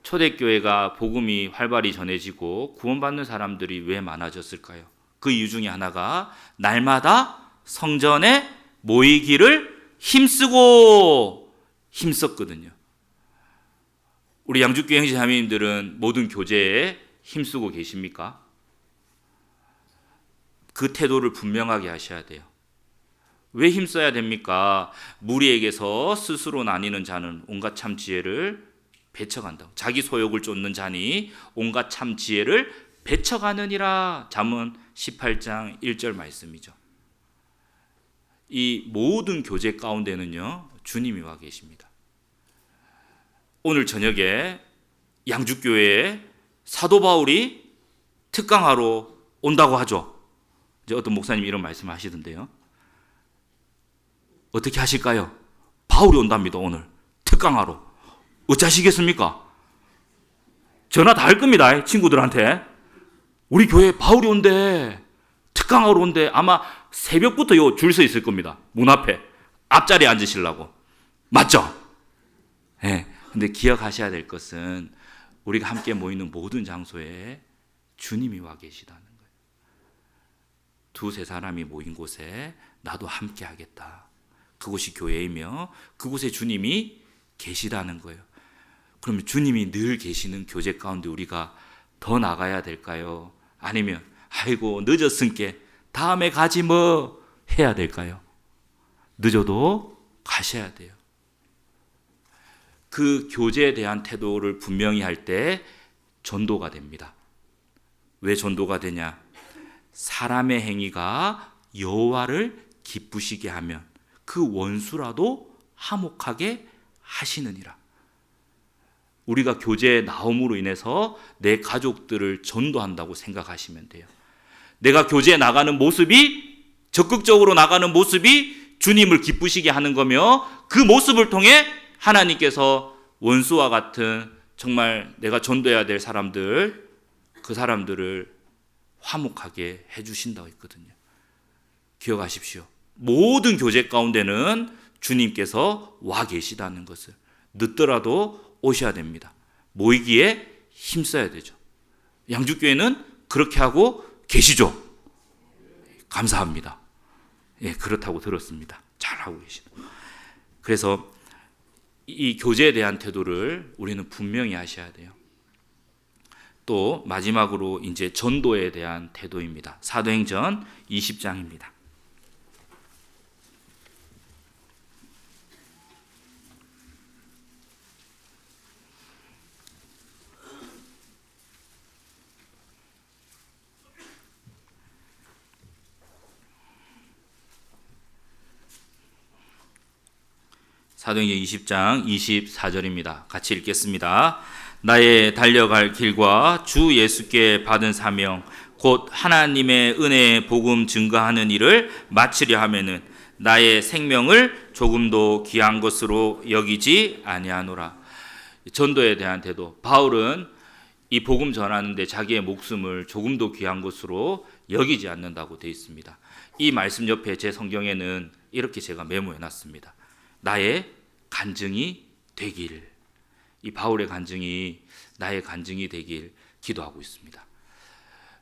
[SPEAKER 2] 초대교회가 복음이 활발히 전해지고 구원받는 사람들이 왜 많아졌을까요? 그 이유 중에 하나가 날마다 성전에 모이기를 힘썼거든요. 우리 양주교회 형제 자매님들은 모든 교제에 힘쓰고 계십니까? 그 태도를 분명하게 하셔야 돼요. 왜 힘써야 됩니까? 무리에게서 스스로 나뉘는 자는 온갖 참 지혜를 배척한다고. 자기 소욕을 쫓는 자니 온갖 참 지혜를 배척하느니라. 잠언 18장 1절 말씀이죠. 이 모든 교제 가운데는요, 주님이 와 계십니다. 오늘 저녁에 양주교회에 사도 바울이 특강하러 온다고 하죠. 이제 어떤 목사님이 이런 말씀을 하시던데요. 어떻게 하실까요? 바울이 온답니다. 오늘 특강하러. 어찌하시겠습니까? 전화 다 할 겁니다. 친구들한테. 우리 교회에 바울이 온대. 특강하러 온대. 아마 새벽부터 요 줄 서 있을 겁니다. 문 앞에. 앞자리에 앉으시려고. 맞죠? 네. 근데 기억하셔야 될 것은 우리가 함께 모이는 모든 장소에 주님이 와 계시다는 거예요. 두세 사람이 모인 곳에 나도 함께 하겠다. 그곳이 교회이며 그곳에 주님이 계시다는 거예요. 그러면 주님이 늘 계시는 교제 가운데 우리가 더 나가야 될까요? 아니면 아이고 늦었으니까 다음에 가지 뭐 해야 될까요? 늦어도 가셔야 돼요. 그 교제에 대한 태도를 분명히 할 때 전도가 됩니다. 왜 전도가 되냐? 사람의 행위가 여호와를 기쁘시게 하면 그 원수라도 화목하게 하시느니라. 우리가 교제에 나옴으로 인해서 내 가족들을 전도한다고 생각하시면 돼요. 내가 교제에 나가는 모습이, 적극적으로 나가는 모습이 주님을 기쁘시게 하는 거며 그 모습을 통해 하나님께서 원수와 같은 정말 내가 전도해야 될 사람들, 그 사람들을 화목하게 해주신다고 했거든요. 기억하십시오. 모든 교제 가운데는 주님께서 와 계시다는 것을 늦더라도 오셔야 됩니다. 모이기에 힘써야 되죠. 양주교회는 그렇게 하고 계시죠. 감사합니다. 예, 그렇다고 들었습니다. 잘하고 계시다. 그래서 이 교제에 대한 태도를 우리는 분명히 하셔야 돼요. 또 마지막으로 이제 전도에 대한 태도입니다. 사도행전 20장입니다. 사도행전 20장 24절입니다. 같이 읽겠습니다. 나의 달려갈 길과 주 예수께 받은 사명 곧 하나님의 은혜의 복음 증거하는 일을 마치려 하면은 나의 생명을 조금도 귀한 것으로 여기지 아니하노라. 전도에 대한 태도. 바울은 이 복음 전하는데 자기의 목숨을 조금도 귀한 것으로 여기지 않는다고 되어 있습니다. 이 말씀 옆에 제 성경에는 이렇게 제가 메모해 놨습니다. 나의 간증이 되길. 이 바울의 간증이 나의 간증이 되길 기도하고 있습니다.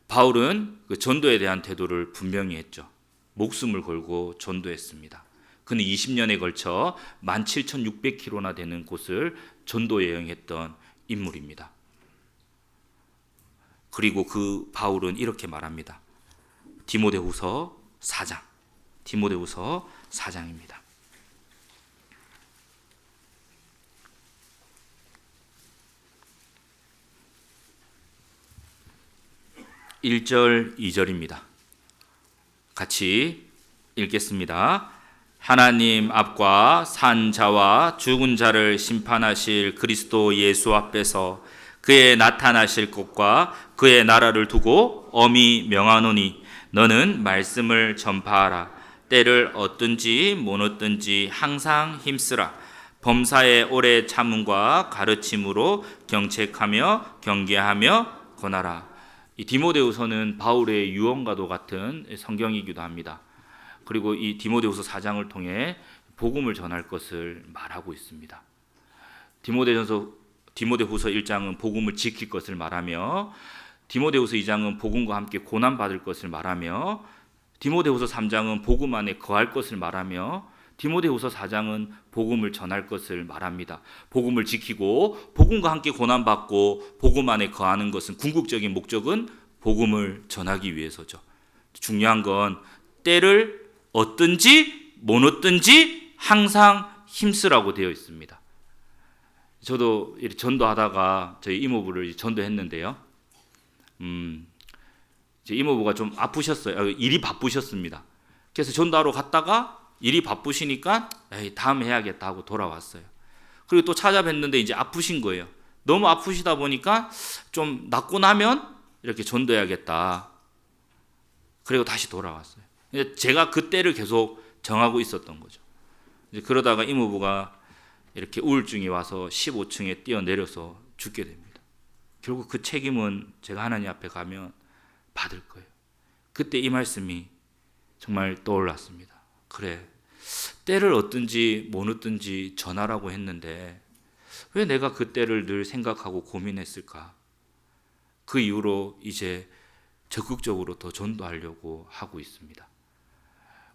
[SPEAKER 2] 바울은 그 전도에 대한 태도를 분명히 했죠. 목숨을 걸고 전도했습니다. 그는 20년에 걸쳐 17,600km나 되는 곳을 전도 여행했던 인물입니다. 그리고 그 바울은 이렇게 말합니다. 디모데후서 4장. 디모데후서 4장입니다. 1절, 2절입니다. 같이 읽겠습니다. 하나님 앞과 산 자와 죽은 자를 심판하실 그리스도 예수 앞에서 그의 나타나실 것과 그의 나라를 두고 엄히 명하노니 너는 말씀을 전파하라. 때를 얻든지 못 얻든지 항상 힘쓰라. 범사에 오래 참음과 가르침으로 경책하며 경계하며 권하라. 이 디모데후서는 바울의 유언과도 같은 성경이기도 합니다. 그리고 이 디모데후서 4장을 통해 복음을 전할 것을 말하고 있습니다. 디모데후서 1장은 복음을 지킬 것을 말하며, 디모데후서 2장은 복음과 함께 고난 받을 것을 말하며, 디모데후서 3장은 복음 안에 거할 것을 말하며, 디모데후서 4장은 복음을 전할 것을 말합니다. 복음을 지키고 복음과 함께 고난 받고 복음 안에 거하는 것은 궁극적인 목적은 복음을 전하기 위해서죠. 중요한 건 때를 얻든지 못 얻든지 항상 힘쓰라고 되어 있습니다. 저도 전도하다가 저희 이모부를 전도했는데요. 제 이모부가 좀 아프셨어요. 일이 바쁘셨습니다. 그래서 전도하러 갔다가 일이 바쁘시니까 다음 해야겠다 하고 돌아왔어요. 그리고 또 찾아뵀는데 이제 아프신 거예요. 너무 아프시다 보니까 좀 낫고 나면 이렇게 전도해야겠다. 그리고 다시 돌아왔어요. 제가 그때를 계속 정하고 있었던 거죠. 이제 그러다가 이모부가 이렇게 우울증이 와서 15층에 뛰어내려서 죽게 됩니다. 결국 그 책임은 제가 하나님 앞에 가면 받을 거예요. 그때 이 말씀이 정말 떠올랐습니다. 그래, 때를 얻든지 못 얻든지 전하라고 했는데 왜 내가 그 때를 늘 생각하고 고민했을까? 그 이후로 이제 적극적으로 더 전도하려고 하고 있습니다.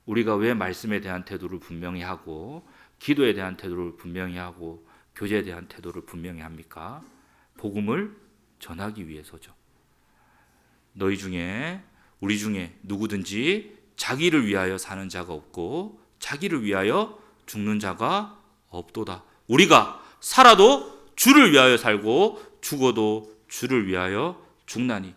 [SPEAKER 2] 우리가 왜 말씀에 대한 태도를 분명히 하고 기도에 대한 태도를 분명히 하고 교제에 대한 태도를 분명히 합니까? 복음을 전하기 위해서죠. 너희 중에 우리 중에 누구든지 자기를 위하여 사는 자가 없고 자기를 위하여 죽는 자가 없도다. 우리가 살아도 주를 위하여 살고 죽어도 주를 위하여 죽나니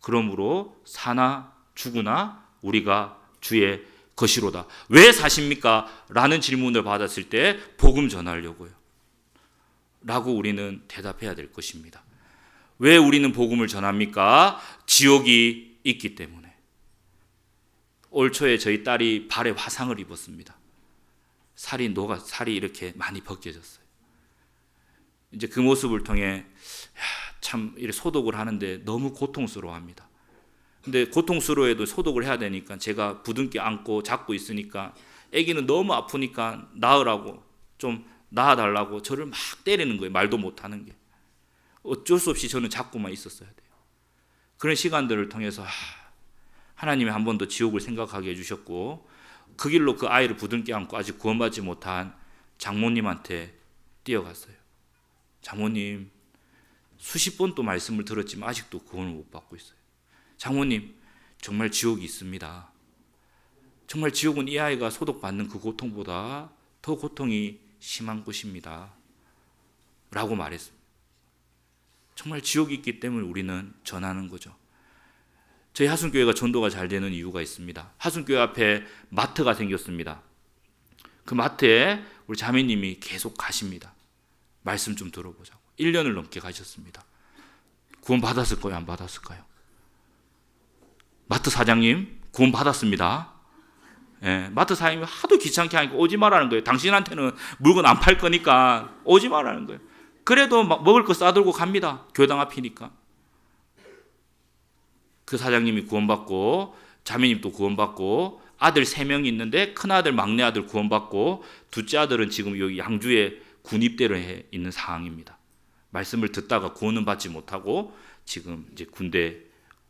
[SPEAKER 2] 그러므로 사나 죽으나 우리가 주의 것이로다. 왜 사십니까? 라는 질문을 받았을 때 복음 전하려고요. 라고 우리는 대답해야 될 것입니다. 왜 우리는 복음을 전합니까? 지옥이 있기 때문에. 올 초에 저희 딸이 발에 화상을 입었습니다. 살이 이렇게 많이 벗겨졌어요. 이제 그 모습을 통해 참 이렇게 소독을 하는데 너무 고통스러워합니다. 근데 고통스러워해도 소독을 해야 되니까 제가 부둥켜 안고 잡고 있으니까 아기는 너무 아프니까 나으라고 좀 나아달라고 저를 막 때리는 거예요. 말도 못하는 게. 어쩔 수 없이 저는 잡고만 있었어야 돼요. 그런 시간들을 통해서 하나님이 한 번 더 지옥을 생각하게 해주셨고 그 길로 그 아이를 부둥켜 안고 아직 구원받지 못한 장모님한테 뛰어갔어요. 장모님, 수십 번 또 말씀을 들었지만 아직도 구원을 못 받고 있어요. 장모님, 정말 지옥이 있습니다. 정말 지옥은 이 아이가 소독받는 그 고통보다 더 고통이 심한 곳입니다. 라고 말했습니다. 정말 지옥이 있기 때문에 우리는 전하는 거죠. 저희 하순교회가 전도가 잘 되는 이유가 있습니다. 하순교회 앞에 마트가 생겼습니다. 그 마트에 우리 자매님이 계속 가십니다. 말씀 좀 들어보자고. 1년을 넘게 가셨습니다. 구원 받았을까요? 안 받았을까요? 마트 사장님 구원 받았습니다. 예, 마트 사장님이 하도 귀찮게 하니까 오지 말라는 거예요. 당신한테는 물건 안 팔 거니까 오지 말라는 거예요. 그래도 막 먹을 거 싸들고 갑니다. 교당 앞이니까. 그 사장님이 구원받고 자매님도 구원받고 아들 3명이 있는데 큰아들 막내아들 구원받고 둘째 아들은 지금 여기 양주에 군입대를 해 있는 상황입니다. 말씀을 듣다가 구원은 받지 못하고 지금 이제 군대에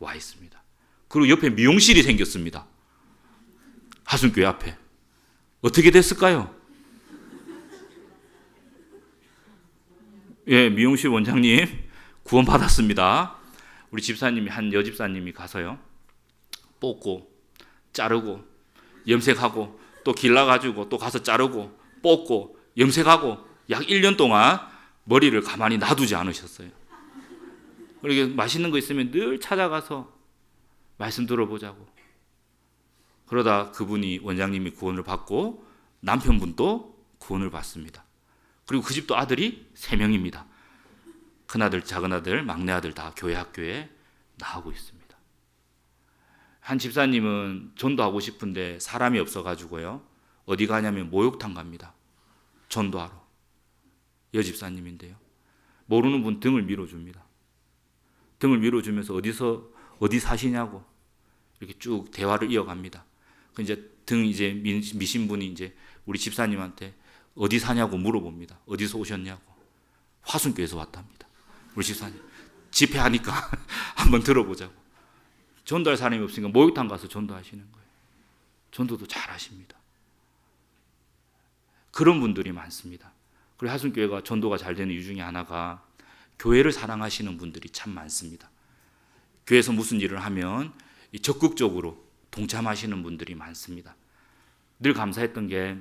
[SPEAKER 2] 와 있습니다. 그리고 옆에 미용실이 생겼습니다. 하순교회 앞에. 어떻게 됐을까요? 예, 미용실 원장님 구원 받았습니다. 우리 집사님이 한 여집사님이 가서요. 뽑고 자르고 염색하고 또 길러가지고 또 가서 자르고 뽑고 염색하고 약 1년 동안 머리를 가만히 놔두지 않으셨어요. 그리고 맛있는 거 있으면 늘 찾아가서 말씀 들어보자고. 그러다 그분이 원장님이 구원을 받고 남편분도 구원을 받습니다. 그리고 그 집도 아들이 3명입니다. 큰아들, 작은아들, 막내아들 다 교회 학교에 나오고 있습니다. 한 집사님은 전도하고 싶은데 사람이 없어가지고요. 어디 가냐면 목욕탕 갑니다. 전도하러. 여집사님인데요. 모르는 분 등을 밀어줍니다. 등을 밀어주면서 어디 사시냐고 이렇게 쭉 대화를 이어갑니다. 이제 등 이제 미신 분이 이제 우리 집사님한테 어디 사냐고 물어봅니다. 어디서 오셨냐고. 화순교에서 왔답니다. 우리 집사님. 집회하니까 한번 들어보자고. 전도할 사람이 없으니까 목욕탕 가서 전도하시는 거예요. 전도도 잘 하십니다. 그런 분들이 많습니다. 그리고 하순교회가 전도가 잘 되는 이유 중에 하나가 교회를 사랑하시는 분들이 참 많습니다. 교회에서 무슨 일을 하면 적극적으로 동참하시는 분들이 많습니다. 늘 감사했던 게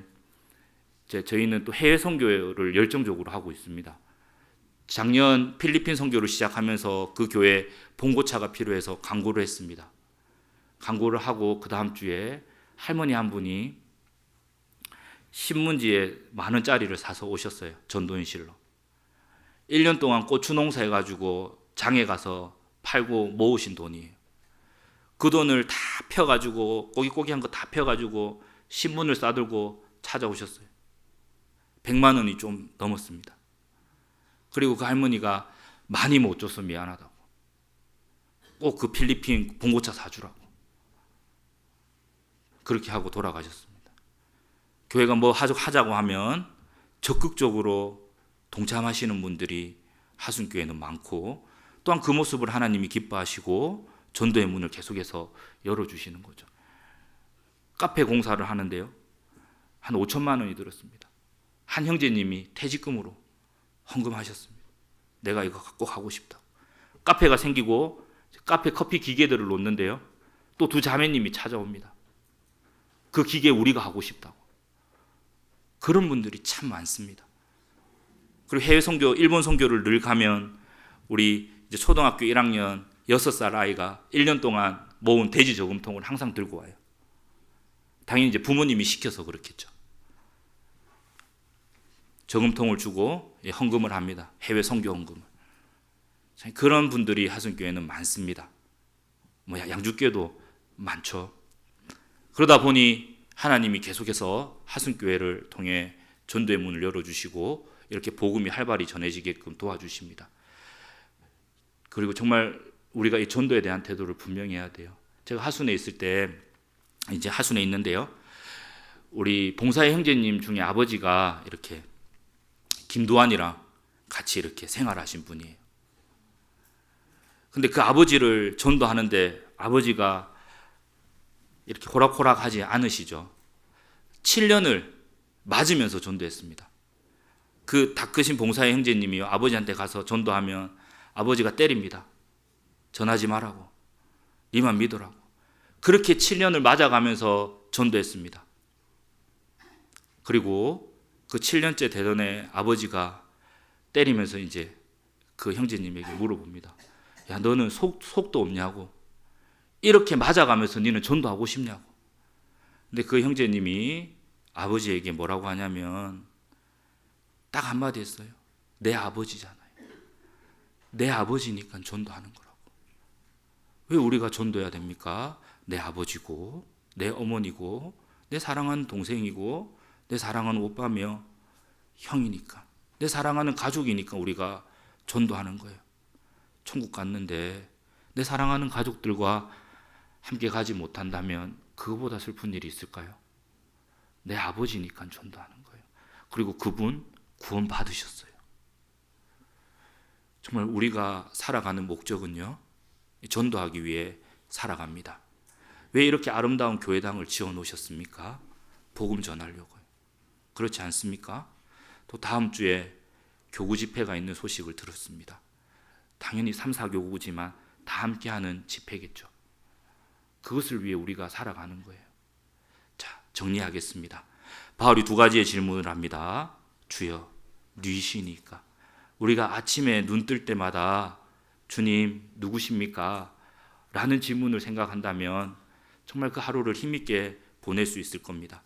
[SPEAKER 2] 저희는 또 해외 선교를 열정적으로 하고 있습니다. 작년 필리핀 선교를 시작하면서 그 교회에 봉고차가 필요해서 광고를 했습니다. 광고를 하고 그 다음 주에 할머니 한 분이 신문지에 10,000원짜리를 사서 오셨어요. 전도인실로. 1년 동안 고추 농사 해가지고 장에 가서 팔고 모으신 돈이에요. 그 돈을 다 펴가지고 꼬깃꼬깃한 거 다 펴가지고 신문을 싸들고 찾아오셨어요. 100만 원이 좀 넘었습니다. 그리고 그 할머니가 많이 못 줘서 미안하다고. 꼭 그 필리핀 봉고차 사주라고. 그렇게 하고 돌아가셨습니다. 교회가 뭐 하자고 하면 적극적으로 동참하시는 분들이 하순교회는 많고, 또한 그 모습을 하나님이 기뻐하시고 전도의 문을 계속해서 열어주시는 거죠. 카페 공사를 하는데요, 한 5천만 원이 들었습니다. 한 형제님이 퇴직금으로 헌금하셨습니다. 내가 이거 꼭 하고 싶다고. 카페가 생기고 카페 커피 기계들을 놓는데요, 또 두 자매님이 찾아옵니다. 그 기계 우리가 하고 싶다고. 그런 분들이 참 많습니다. 그리고 해외 선교, 일본 선교를 늘 가면 우리 이제 초등학교 1학년 6살 아이가 1년 동안 모은 돼지 저금통을 항상 들고 와요. 당연히 이제 부모님이 시켜서 그렇겠죠. 저금통을 주고 헌금을 합니다. 해외 선교 헌금을. 그런 분들이 하순교회는 많습니다. 뭐 양주교회도 많죠. 그러다 보니 하나님이 계속해서 하순교회를 통해 전도의 문을 열어주시고 이렇게 복음이 활발히 전해지게끔 도와주십니다. 그리고 정말 우리가 이 전도에 대한 태도를 분명히 해야 돼요. 제가 하순에 있을 때, 이제 하순에 있는데요, 우리 봉사의 형제님 중에 아버지가 이렇게 김두환이랑 같이 이렇게 생활하신 분이에요. 근데 그 아버지를 전도하는데 아버지가 이렇게 호락호락하지 않으시죠. 7년을 맞으면서 전도했습니다. 그 다 크신 봉사의 형제님이요, 아버지한테 가서 전도하면 아버지가 때립니다. 전하지 말라고. 니만 믿으라고. 그렇게 7년을 맞아가면서 전도했습니다. 그리고 그 7년째 되던 아버지가 때리면서 이제 그 형제님에게 물어봅니다. 야, 너는 속도 없냐고. 이렇게 맞아가면서 너는 전도하고 싶냐고. 근데 그 형제님이 아버지에게 뭐라고 하냐면 딱 한마디 했어요. 내 아버지잖아요. 내 아버지니까 전도하는 거라고. 왜 우리가 전도해야 됩니까? 내 아버지고 내 어머니고 내 사랑하는 동생이고 내 사랑하는 오빠며 형이니까, 내 사랑하는 가족이니까 우리가 전도하는 거예요. 천국 갔는데 내 사랑하는 가족들과 함께 가지 못한다면 그거보다 슬픈 일이 있을까요? 내 아버지니까 전도하는 거예요. 그리고 그분 구원 받으셨어요. 정말 우리가 살아가는 목적은요, 전도하기 위해 살아갑니다. 왜 이렇게 아름다운 교회당을 지어 놓으셨습니까? 복음 전하려고요. 그렇지 않습니까? 또 다음 주에 교구 집회가 있는 소식을 들었습니다. 당연히 3, 4교구지만 다 함께하는 집회겠죠. 그것을 위해 우리가 살아가는 거예요. 자, 정리하겠습니다. 바울이 2가지의 질문을 합니다. 주여, 누이시니까. 우리가 아침에 눈 뜰 때마다 주님 누구십니까? 라는 질문을 생각한다면 정말 그 하루를 힘있게 보낼 수 있을 겁니다.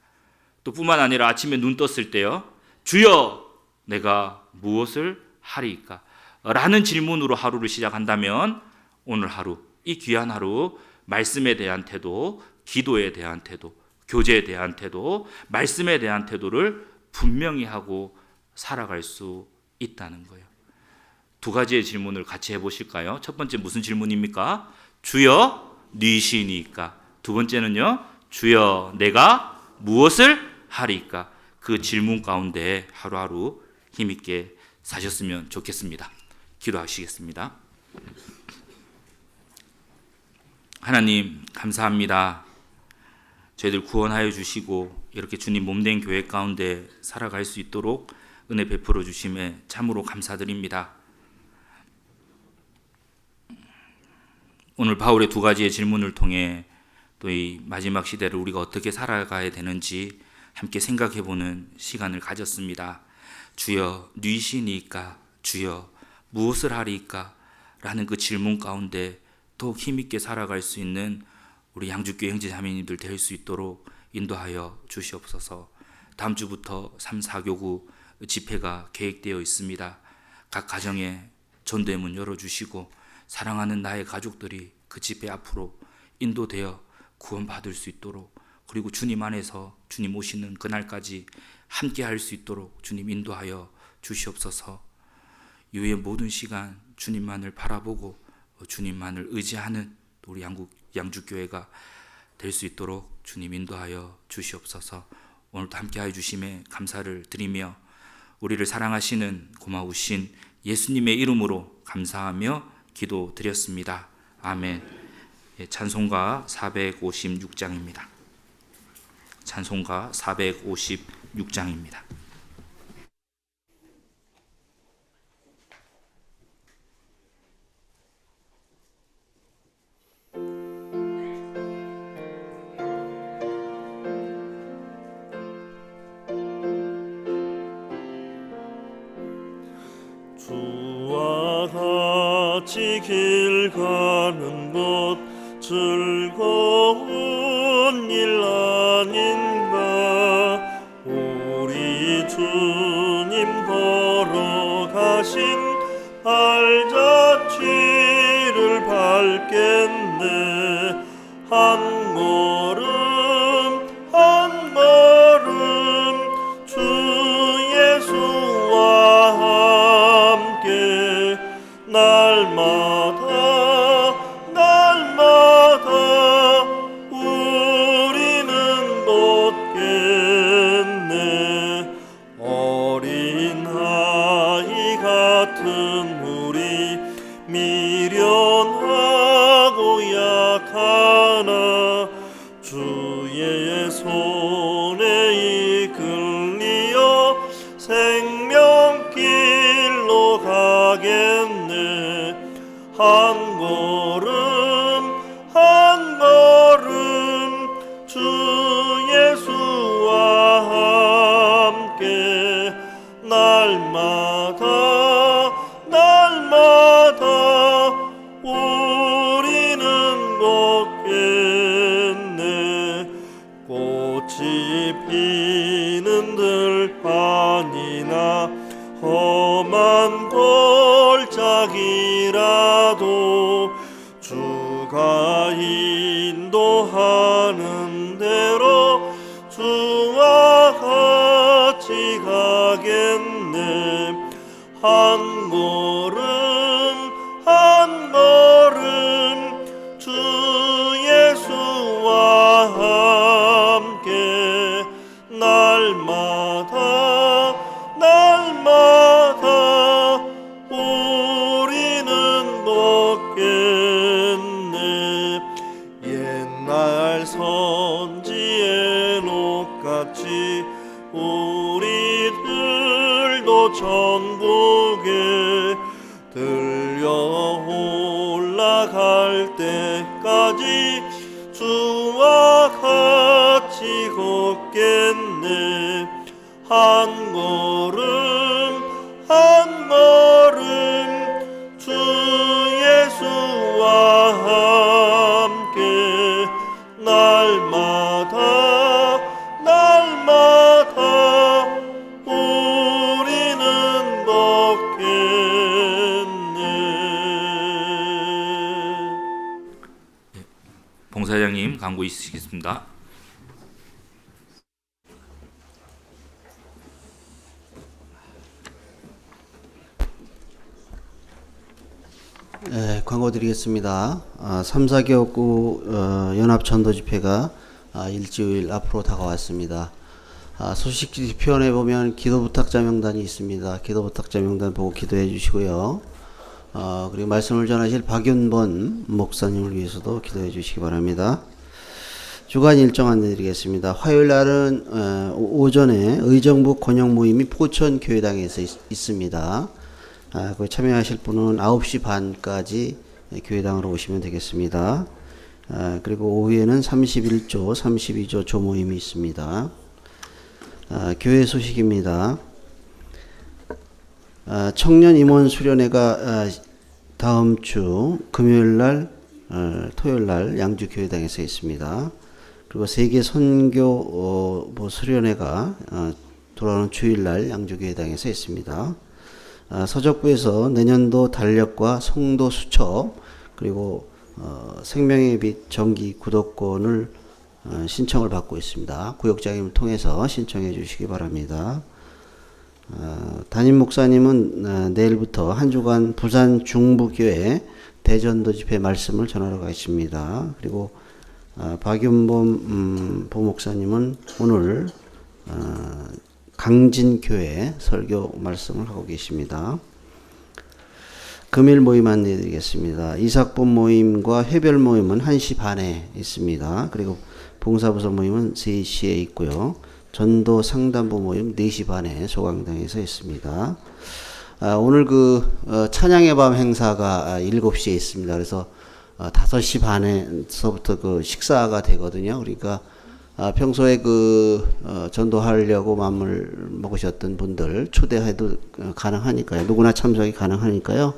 [SPEAKER 2] 또 뿐만 아니라 아침에 눈 떴을 때요, 주여, 내가 무엇을 하리이까? 라는 질문으로 하루를 시작한다면 오늘 하루, 이 귀한 하루, 말씀에 대한 태도, 기도에 대한 태도, 교제에 대한 태도, 말씀에 대한 태도를 분명히 하고 살아갈 수 있다는 거예요. 2가지의 질문을 같이 해보실까요? 첫 번째 무슨 질문입니까? 주여, 누이시니까. 두 번째는요, 주여, 내가 무엇을 하리이까? 그 질문 가운데 하루하루 힘있게 사셨으면 좋겠습니다. 기도하시겠습니다. 하나님 감사합니다. 저희들 구원하여 주시고 이렇게 주님 몸된 교회 가운데 살아갈 수 있도록 은혜 베풀어 주심에 참으로 감사드립니다. 오늘 바울의 두 가지의 질문을 통해 또 이 마지막 시대를 우리가 어떻게 살아가야 되는지 함께 생각해보는 시간을 가졌습니다. 주여 누이시니까, 주여 무엇을 하리까? 라는 그 질문 가운데 더욱 힘있게 살아갈 수 있는 우리 양주교회 형제자매님들 될 수 있도록 인도하여 주시옵소서. 다음 주부터 3, 4교구 집회가 계획되어 있습니다. 각 가정에 전도의 열어주시고 사랑하는 나의 가족들이 그 집회 앞으로 인도되어 구원받을 수 있도록, 그리고 주님 안에서 주님 오시는 그날까지 함께 할 수 있도록 주님 인도하여 주시옵소서. 이후의 모든 시간 주님만을 바라보고 주님만을 의지하는 우리 양주교회가 될 수 있도록 주님 인도하여 주시옵소서. 오늘도 함께하여 주심에 감사를 드리며 우리를 사랑하시는 고마우신 예수님의 이름으로 감사하며 기도드렸습니다. 아멘. 찬송가 456장입니다. 찬송가 456장입니다.
[SPEAKER 3] 주와 같이 길 가는 것 즐거운 일 아닌가. 우리 주님 걸어가신 발자취를 밟겠네. 한 걸음 한 걸음 주 예수와 함께 날마다 우리는 걷겠네. 어린아이 같은 우리 미련하고 약하나 주의 손에 이끌리어 생명길로 가겠네. 한 걸음 한 걸음 주 예수와 함께 날마다 우리는 걷겠네. 꽃이 피는 들판이나 험한 골짜기라도 주가 인도하는 대로 주와 같이 가겠네. 한 걸음 한 걸음 주 예수와 함께 날마다 우리는 걷겠네. 옛날 선지의 녹같이 우리들도 천국에 들려 올라갈 때까지 주와 같이 걷겠네. 한 걸음 한 걸음 주 예수와 함께 날마다 우리는 걷겠네.
[SPEAKER 2] 봉사장님 강구 있으시겠습니다.
[SPEAKER 4] 네, 광고 드리겠습니다. 3, 4교구 연합전도 집회가 일주일 앞으로 다가왔습니다. 소식 뒤편에 보면 기도 부탁자 명단이 있습니다. 기도 부탁자 명단 보고 기도해 주시고요. 그리고 말씀을 전하실 박윤번 목사님을 위해서도 기도해 주시기 바랍니다. 주간 일정 안내드리겠습니다. 화요일 날은 오전에 의정부 권역 모임이 포천교회당에서 있습니다. 그 참여하실 분은 9시 반까지 교회당으로 오시면 되겠습니다. 그리고 오후에는 31조, 32조 조모임이 있습니다. 교회 소식입니다. 청년 임원 수련회가 다음 주 금요일날, 토요일날 양주 교회당에서 있습니다. 그리고 세계 선교 수련회가 돌아오는 주일날 양주 교회당에서 있습니다. 서적부에서 내년도 달력과 성도 수첩 그리고 생명의 빛 정기 구독권을 신청을 받고 있습니다. 구역장님을 통해서 신청해 주시기 바랍니다. 담임 목사님은 내일부터 한 주간 부산 중부교회 대전도 집회 말씀을 전하러 가십니다. 그리고 박윤범 부목사님은 오늘 강진교회 설교 말씀을 하고 계십니다. 금일 모임 안내드리겠습니다. 이삭본 모임과 회별 모임은 1시 반에 있습니다. 그리고 봉사부서 모임은 3시에 있고요. 전도 상담부 모임 4시 반에 소강당에서 있습니다. 오늘 찬양의 밤 행사가 7시에 있습니다. 그래서 5시 반에서부터 식사가 되거든요. 그러니까 평소에 전도하려고 마음을 먹으셨던 분들 초대해도 가능하니까요. 누구나 참석이 가능하니까요.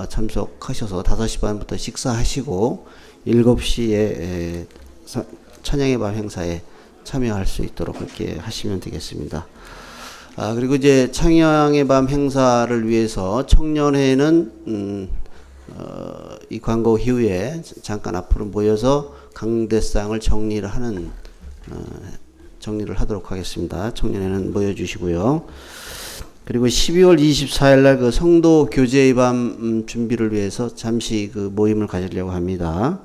[SPEAKER 4] 참석하셔서 5시 반부터 식사하시고 7시에 찬양의 밤 행사에 참여할 수 있도록 그렇게 하시면 되겠습니다. 그리고 이제 찬양의 밤 행사를 위해서 청년회는 이 광고 이후에 잠깐 앞으로 모여서 강대상을 정리를 하도록 하겠습니다. 청년회는 모여주시고요. 그리고 12월 24일 날 성도 교제의 밤 준비를 위해서 잠시 모임을 가지려고 합니다.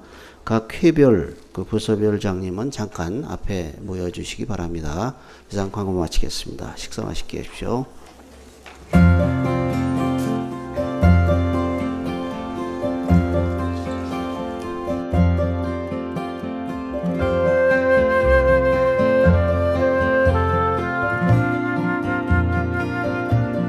[SPEAKER 4] 각 회별 부서별장님은 잠깐 앞에 모여주시기 바랍니다. 이상 광고 마치겠습니다. 식사 맛있게 하십시오.